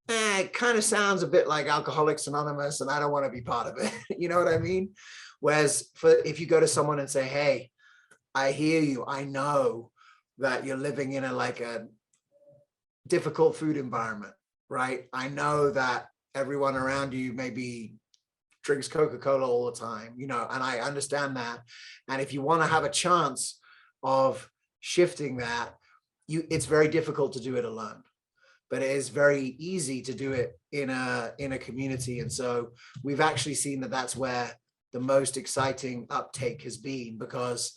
it kind of sounds a bit like Alcoholics Anonymous, and I don't want to be part of it. You know what I mean? Whereas if you go to someone and say, hey, I hear you, I know that you're living in a difficult food environment, right? I know that everyone around you maybe drinks Coca-Cola all the time, you know, and I understand that. And if you want to have a chance of shifting that, it's very difficult to do it alone, but it is very easy to do it in a community. And so we've actually seen that that's where the most exciting uptake has been, because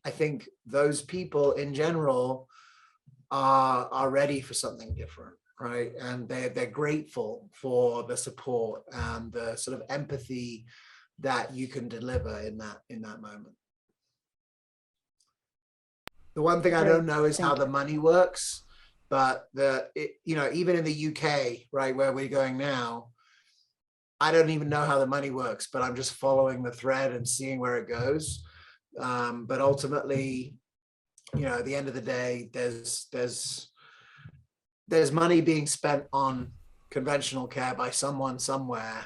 I think those people in general are ready for something different, right? And they're grateful for the support and the sort of empathy that you can deliver in that moment. The one thing I don't know is how the money works, but even in the UK, right, where we're going now, I don't even know how the money works, but I'm just following the thread and seeing where it goes. But ultimately, you know, at the end of the day, there's money being spent on conventional care by someone somewhere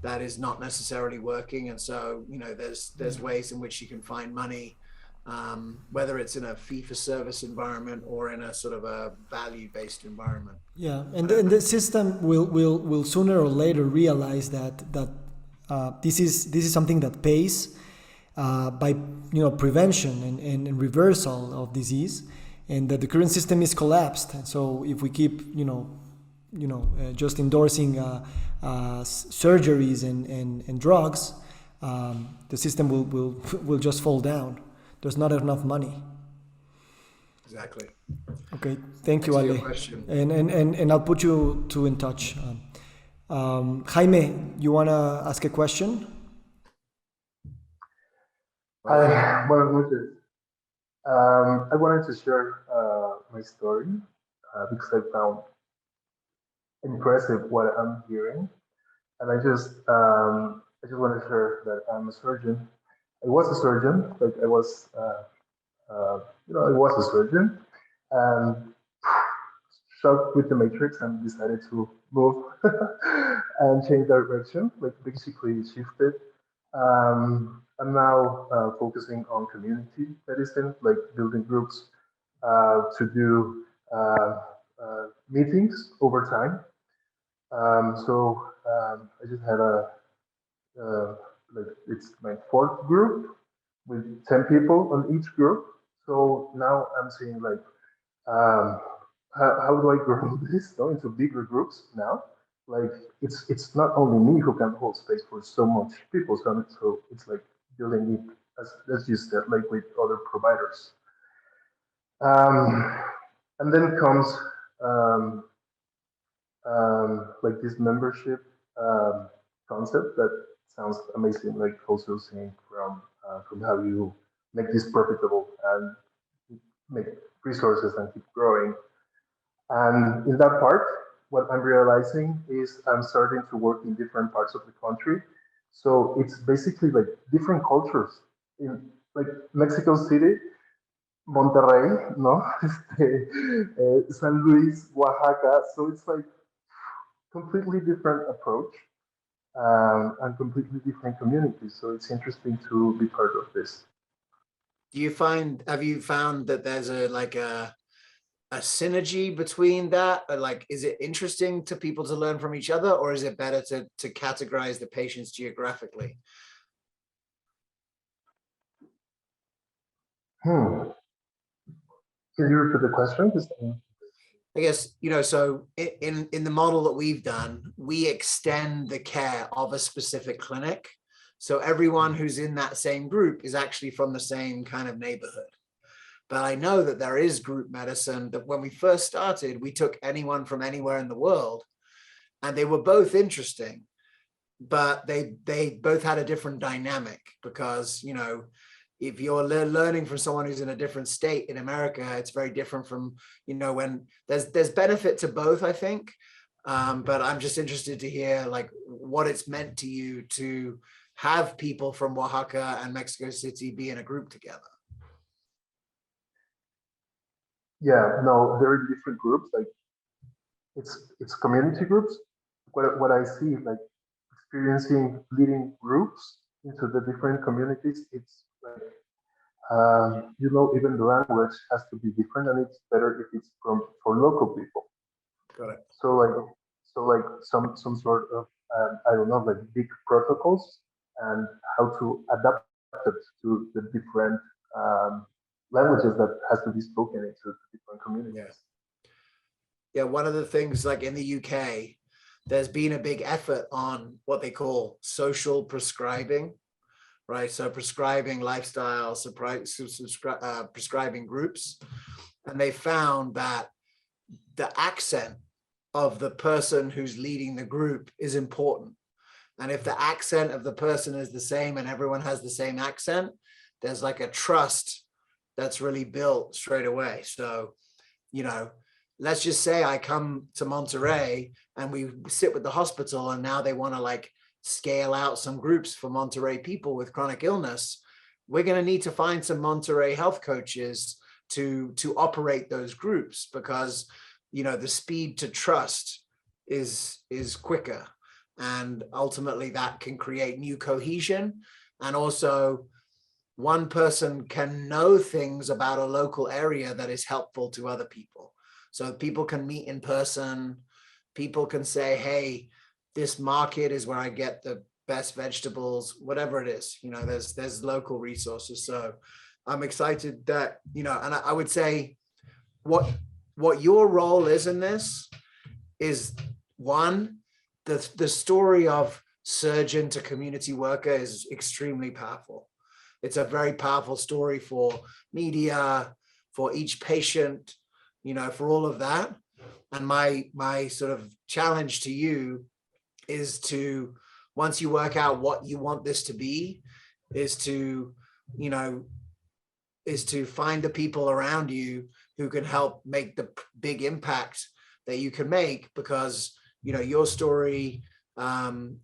that is not necessarily working. And so, you know, there's ways in which you can find money, whether it's in a fee-for-service environment or in a sort of a value-based environment. Yeah, and the system will sooner or later realize that this is something that pays by prevention and reversal of disease, and that the current system is collapsed. And so if we keep just endorsing surgeries and drugs, the system will just fall down. There's not enough money. Exactly. Okay, thank you, Ale. And I'll put you two in touch. Jaime, you want to ask a question? Hi, buenas noches. I wanted to share my story because I found impressive what I'm hearing, and I just want to share that I'm a surgeon. I was a surgeon, like I was a surgeon, and shocked with the matrix and decided to move and change direction, like basically shifted. I'm now focusing on community medicine, like building groups to do meetings over time. I just had it's my fourth group with 10 people on each group. So now I'm seeing like, how do I grow this into bigger groups now? Like it's not only me who can hold space for so much people, so it's like building it as you said, like with other providers. And then comes like this membership concept that sounds amazing, like also seeing from how you make this profitable and make resources and keep growing. And in that part, what I'm realizing is I'm starting to work in different parts of the country. So it's basically like different cultures in like Mexico City, Monterrey, no, San Luis, Oaxaca. So it's like completely different approach and completely different communities. So it's interesting to be part of this. have you found that there's a synergy between that? Or like, is it interesting to people to learn from each other, or is it better to categorize the patients geographically? Can you repeat the question? I guess, so in the model that we've done, we extend the care of a specific clinic. So everyone who's in that same group is actually from the same kind of neighborhood. But I know that there is group medicine that when we first started, we took anyone from anywhere in the world, and they were both interesting, but they both had a different dynamic because, if you're learning from someone who's in a different state in America, it's very different from, when there's benefit to both, I think. But I'm just interested to hear like what it's meant to you to have people from Oaxaca and Mexico City be in a group together. Yeah, no, there are different groups. Like it's community groups. What I see, like experiencing leading groups into the different communities, it's like even the language has to be different, and it's better if it's for local people. Got it. So like some sort of I don't know, like big protocols and how to adapt it to the different languages that has to be spoken into different communities. Yeah, one of the things like in the UK, there's been a big effort on what they call social prescribing, right? So prescribing lifestyle, prescribing groups. And they found that the accent of the person who's leading the group is important. And if the accent of the person is the same and everyone has the same accent, there's like a trust that's really built straight away. So, let's just say I come to Monterey and we sit with the hospital, and now they want to like scale out some groups for Monterey people with chronic illness. We're going to need to find some Monterey health coaches to operate those groups, because, the speed to trust is quicker. And ultimately that can create new cohesion. And also one person can know things about a local area that is helpful to other people. So people can meet in person. People can say, hey, this market is where I get the best vegetables, whatever it is, there's local resources. So I'm excited that, and I would say what your role is in this is, one, the story of surgeon to community worker is extremely powerful. It's a very powerful story for media, for each patient, for all of that. And my sort of challenge to you is to, once you work out what you want this to be, is to find the people around you who can help make the big impact that you can make, because, your story, can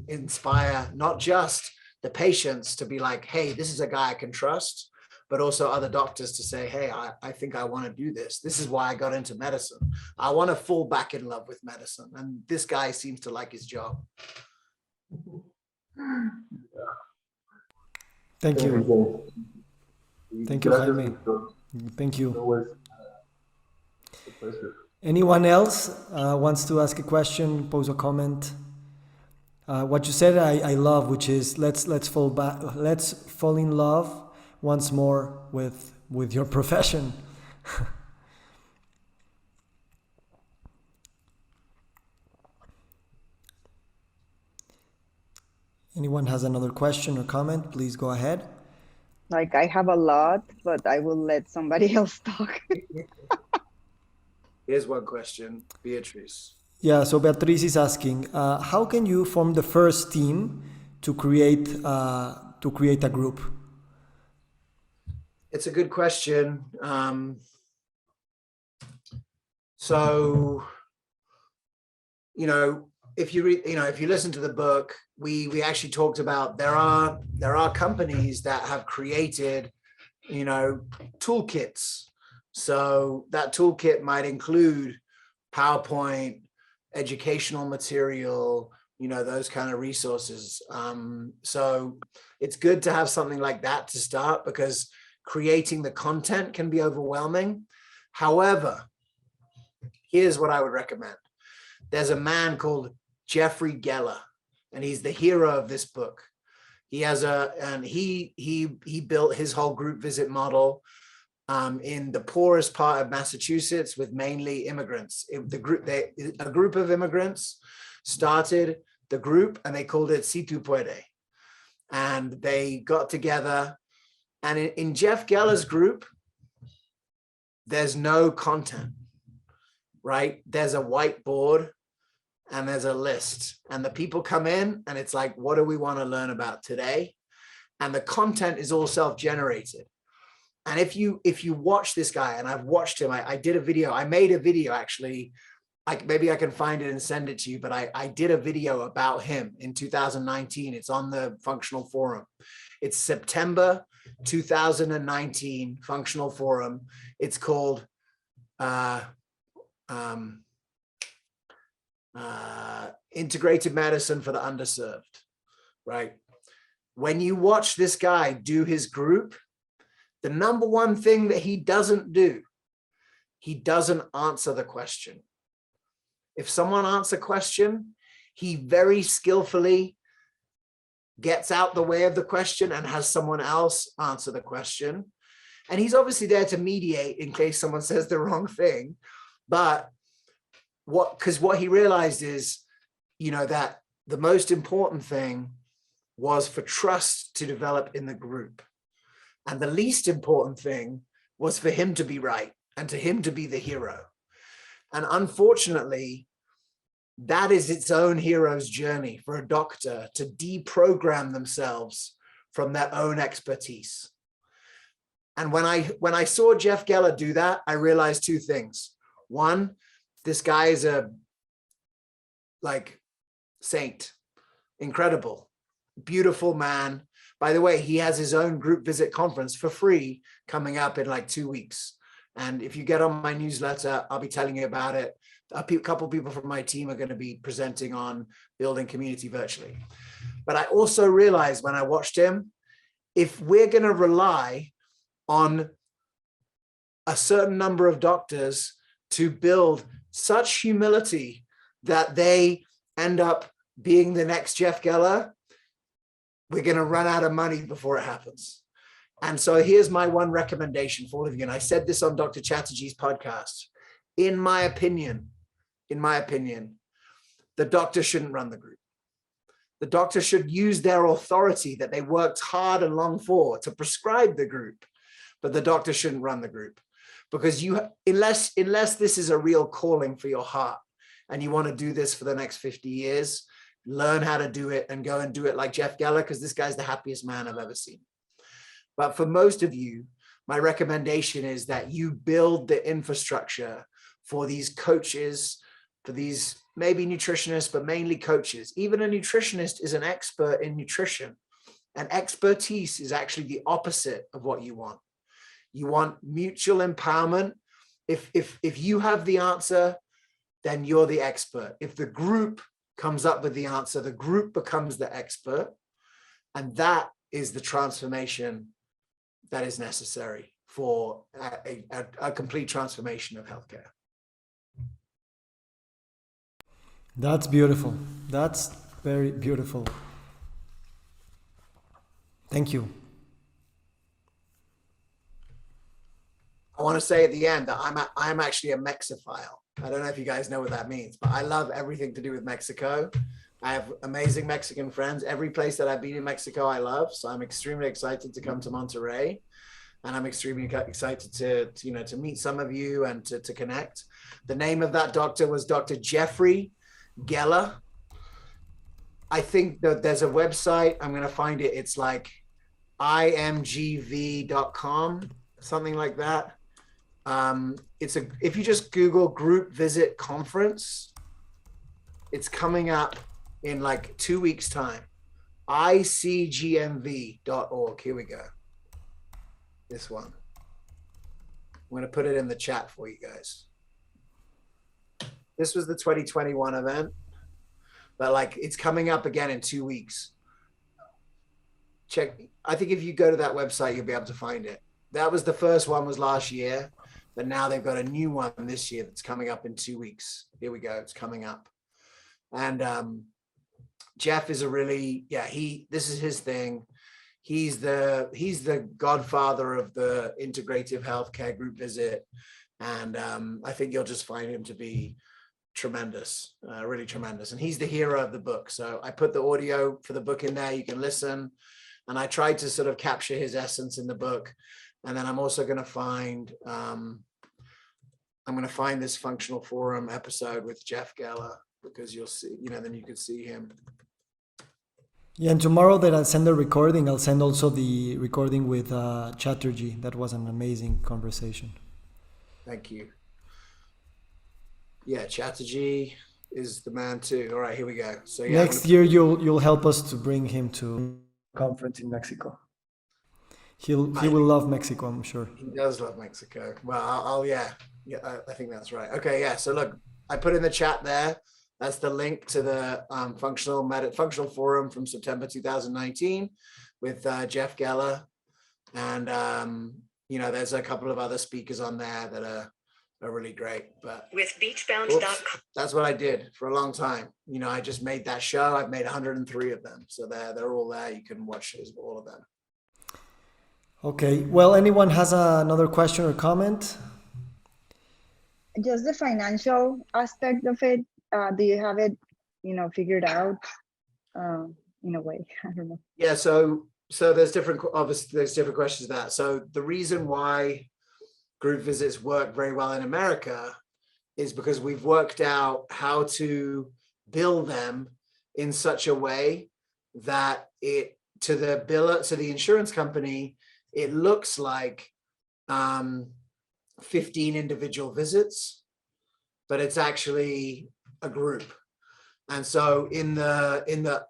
inspire not just the patients to be like, hey, this is a guy I can trust, but also other doctors to say, hey, I think I want to do this. This is why I got into medicine. I want to fall back in love with medicine. And this guy seems to like his job. Thank you. Thank you, Jaime. Thank you. Always a pleasure. Anyone else wants to ask a question, pose a comment? What you said, I love, which is let's fall in love once more with your profession. Anyone has another question or comment? Please go ahead. Like, I have a lot, but I will let somebody else talk. Here's one question, Beatrice. Yeah, so Beatrice is asking, how can you form the first team to create a group? It's a good question. So, if you read, if you listen to the book, we actually talked about there are companies that have created, toolkits. So that toolkit might include PowerPoint, educational material, those kind of resources. So it's good to have something like that to start, because creating the content can be overwhelming. However, here's what I would recommend. There's a man called Jeffrey Geller, and he's the hero of this book. He has he built his whole group visit model in the poorest part of Massachusetts with mainly immigrants. A group of immigrants started the group, and they called it Si Tu Puede. And they got together, and in Jeff Geller's group, there's no content, right? There's a whiteboard and there's a list, and the people come in and it's like, what do we want to learn about today? And the content is all self-generated. And if you watch this guy, and I've watched him, I did a video, I made a video actually, maybe I can find it and send it to you, but I did a video about him in 2019. It's on the Functional Forum. It's September 2019 Functional Forum. It's called Integrated Medicine for the Underserved, right? When you watch this guy do his group, the number one thing that he doesn't do, he doesn't answer the question. If someone asks a question, he very skillfully gets out the way of the question and has someone else answer the question. And he's obviously there to mediate in case someone says the wrong thing. But what he realized is, that the most important thing was for trust to develop in the group. And the least important thing was for him to be right and to him to be the hero. And unfortunately, that is its own hero's journey for a doctor to deprogram themselves from their own expertise. And when I saw Jeff Geller do that, I realized two things. One, this guy is a saint, incredible, beautiful man. By the way, he has his own group visit conference for free coming up in 2 weeks. And if you get on my newsletter, I'll be telling you about it. A couple of people from my team are going to be presenting on building community virtually. But I also realized when I watched him, if we're going to rely on a certain number of doctors to build such humility that they end up being the next Jeff Geller, we're going to run out of money before it happens. And so here's my one recommendation for all of you. And I said this on Dr. Chatterjee's podcast. In my opinion, the doctor shouldn't run the group. The doctor should use their authority that they worked hard and long for to prescribe the group, but the doctor shouldn't run the group. Because unless this is a real calling for your heart and you want to do this for the next 50 years, learn how to do it and go and do it like Jeff Geller, because this guy's the happiest man I've ever seen. But for most of you, my recommendation is that you build the infrastructure for these coaches, for these maybe nutritionists, but mainly coaches. Even a nutritionist is an expert in nutrition. And expertise is actually the opposite of what you want. You want mutual empowerment. If you have the answer, then you're the expert. If the group comes up with the answer, the group becomes the expert. And that is the transformation that is necessary for a complete transformation of healthcare. That's beautiful. That's very beautiful. Thank you. I want to say at the end that I'm actually a Mexophile. I don't know if you guys know what that means, but I love everything to do with Mexico. I have amazing Mexican friends. Every place that I've been in Mexico, I love. So I'm extremely excited to come to Monterrey, and I'm extremely excited to meet some of you and to connect. The name of that doctor was Dr. Jeffrey Geller. I think that there's a website. I'm going to find it. It's like imgv.com, something like that. If you just Google group visit conference, it's coming up in 2 weeks time. icgmv.org. Here we go. This one. I'm going to put it in the chat for you guys. This was the 2021 event. but like it's coming up again in 2 weeks. Check. I think if you go to that website, you'll be able to find it. That was the first one was last year, but now they've got a new one this year that's coming up in 2 weeks. Here we go. It's coming up. And Jeff is a really, this is his thing. He's the godfather of the integrative healthcare group visit. And I think you'll just find him to be tremendous, really tremendous. And he's the hero of the book. So I put the audio for the book in there. You can listen. And I tried to sort of capture his essence in the book. And then I'm also going to find, this functional forum episode with Jeff Geller, because you'll see, then you can see him. Yeah, and tomorrow that I'll send the recording, I'll send also the recording with Chatterjee. That was an amazing conversation. Thank you. Yeah, Chatterjee is the man too. All right, here we go. So yeah, next year you'll help us to bring him to conference in Mexico. He will love Mexico, I'm sure. He does love Mexico. Well, I think that's right. Okay, yeah. So look, I put in the chat there. That's the link to the functional forum from September 2019 with Jeff Geller, and there's a couple of other speakers on there that are really great. But with beachbound.com. That's what I did for a long time. I just made that show. I've made 103 of them, so they're all there. You can watch all of them. Okay. Well, anyone has another question or comment? Just the financial aspect of it. Do you have it, figured out in a way? I don't know. Yeah. So there's different questions to that. So the reason why group visits work very well in America is because we've worked out how to bill them in such a way that to the insurance company, it looks like 15 individual visits, but it's actually a group. And so in the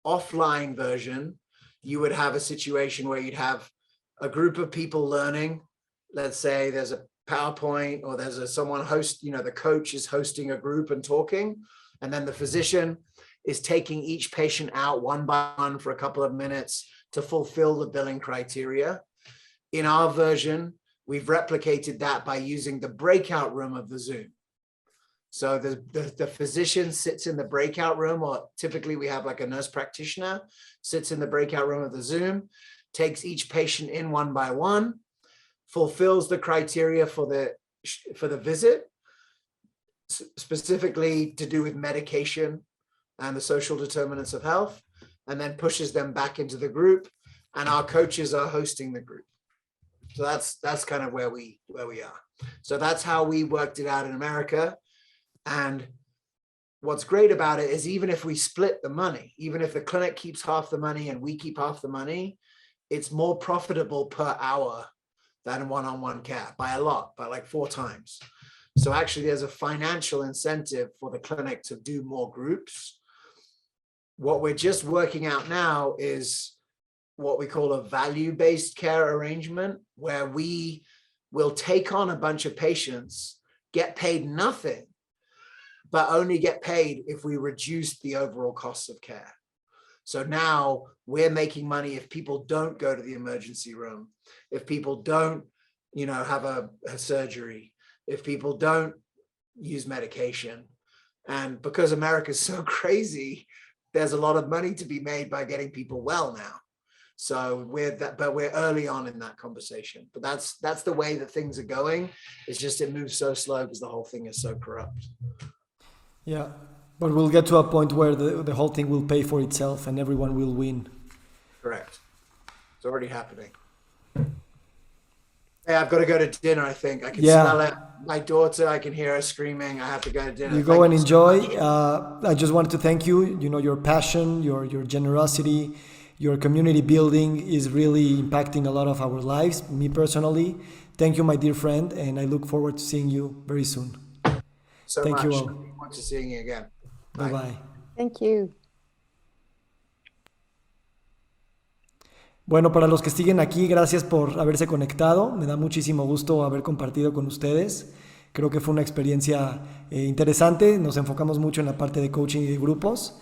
offline version, you would have a situation where you'd have a group of people learning. Let's say there's a PowerPoint or there's someone host, the coach is hosting a group and talking, and then the physician is taking each patient out one by one for a couple of minutes to fulfill the billing criteria. In our version, we've replicated that by using the breakout room of the Zoom. So the physician sits in the breakout room, or typically we have like a nurse practitioner sits in the breakout room of the Zoom, takes each patient in one by one, fulfills the criteria for the visit, specifically to do with medication and the social determinants of health, and then pushes them back into the group, and our coaches are hosting the group. So that's kind of where we are. So that's how we worked it out in America. And what's great about it is even if we split the money, even if the clinic keeps half the money and we keep half the money, it's more profitable per hour than one-on-one care by a lot, by like 4 times. So actually there's a financial incentive for the clinic to do more groups. What we're just working out now is what we call a value-based care arrangement, where we will take on a bunch of patients, get paid nothing, but only get paid if we reduce the overall costs of care. So now we're making money if people don't go to the emergency room, if people don't, have a surgery, if people don't use medication. And because America's so crazy, there's a lot of money to be made by getting people well now. So we're early on in that conversation. But that's the way that things are going. It's just it moves so slow because the whole thing is so corrupt. Yeah, but we'll get to a point where the whole thing will pay for itself and everyone will win. Correct. It's already happening. Hey, I've got to go to dinner, I think. I can smell it. My daughter, I can hear her screaming. I have to go to dinner. You go and enjoy. I just wanted to thank you. Your passion, your generosity, your community building is really impacting a lot of our lives, me personally. Thank you, my dear friend, and I look forward to seeing you very soon. Thank you all. Looking forward to seeing you again. Bye-bye. Thank you. Bueno, para los que siguen aquí, gracias por haberse conectado. Me da muchísimo gusto haber compartido con ustedes. Creo que fue una experiencia interesante. Nos enfocamos mucho en la parte de coaching y de grupos.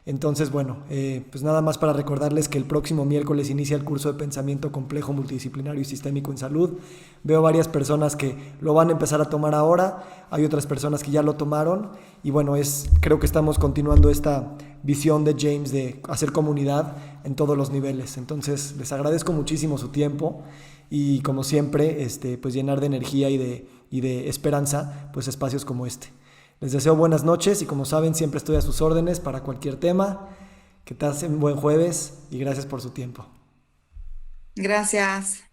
Entonces, bueno, pues nada más para recordarles que el próximo miércoles inicia el curso de pensamiento complejo, multidisciplinario y sistémico en salud. Veo varias personas que lo van a empezar a tomar ahora, hay otras personas que ya lo tomaron y bueno, creo que estamos continuando esta visión de James de hacer comunidad en todos los niveles. Entonces, les agradezco muchísimo su tiempo y como siempre, pues llenar de energía y de esperanza, pues espacios como este. Les deseo buenas noches y como saben siempre estoy a sus órdenes para cualquier tema. Que pasen buen jueves y gracias por su tiempo. Gracias.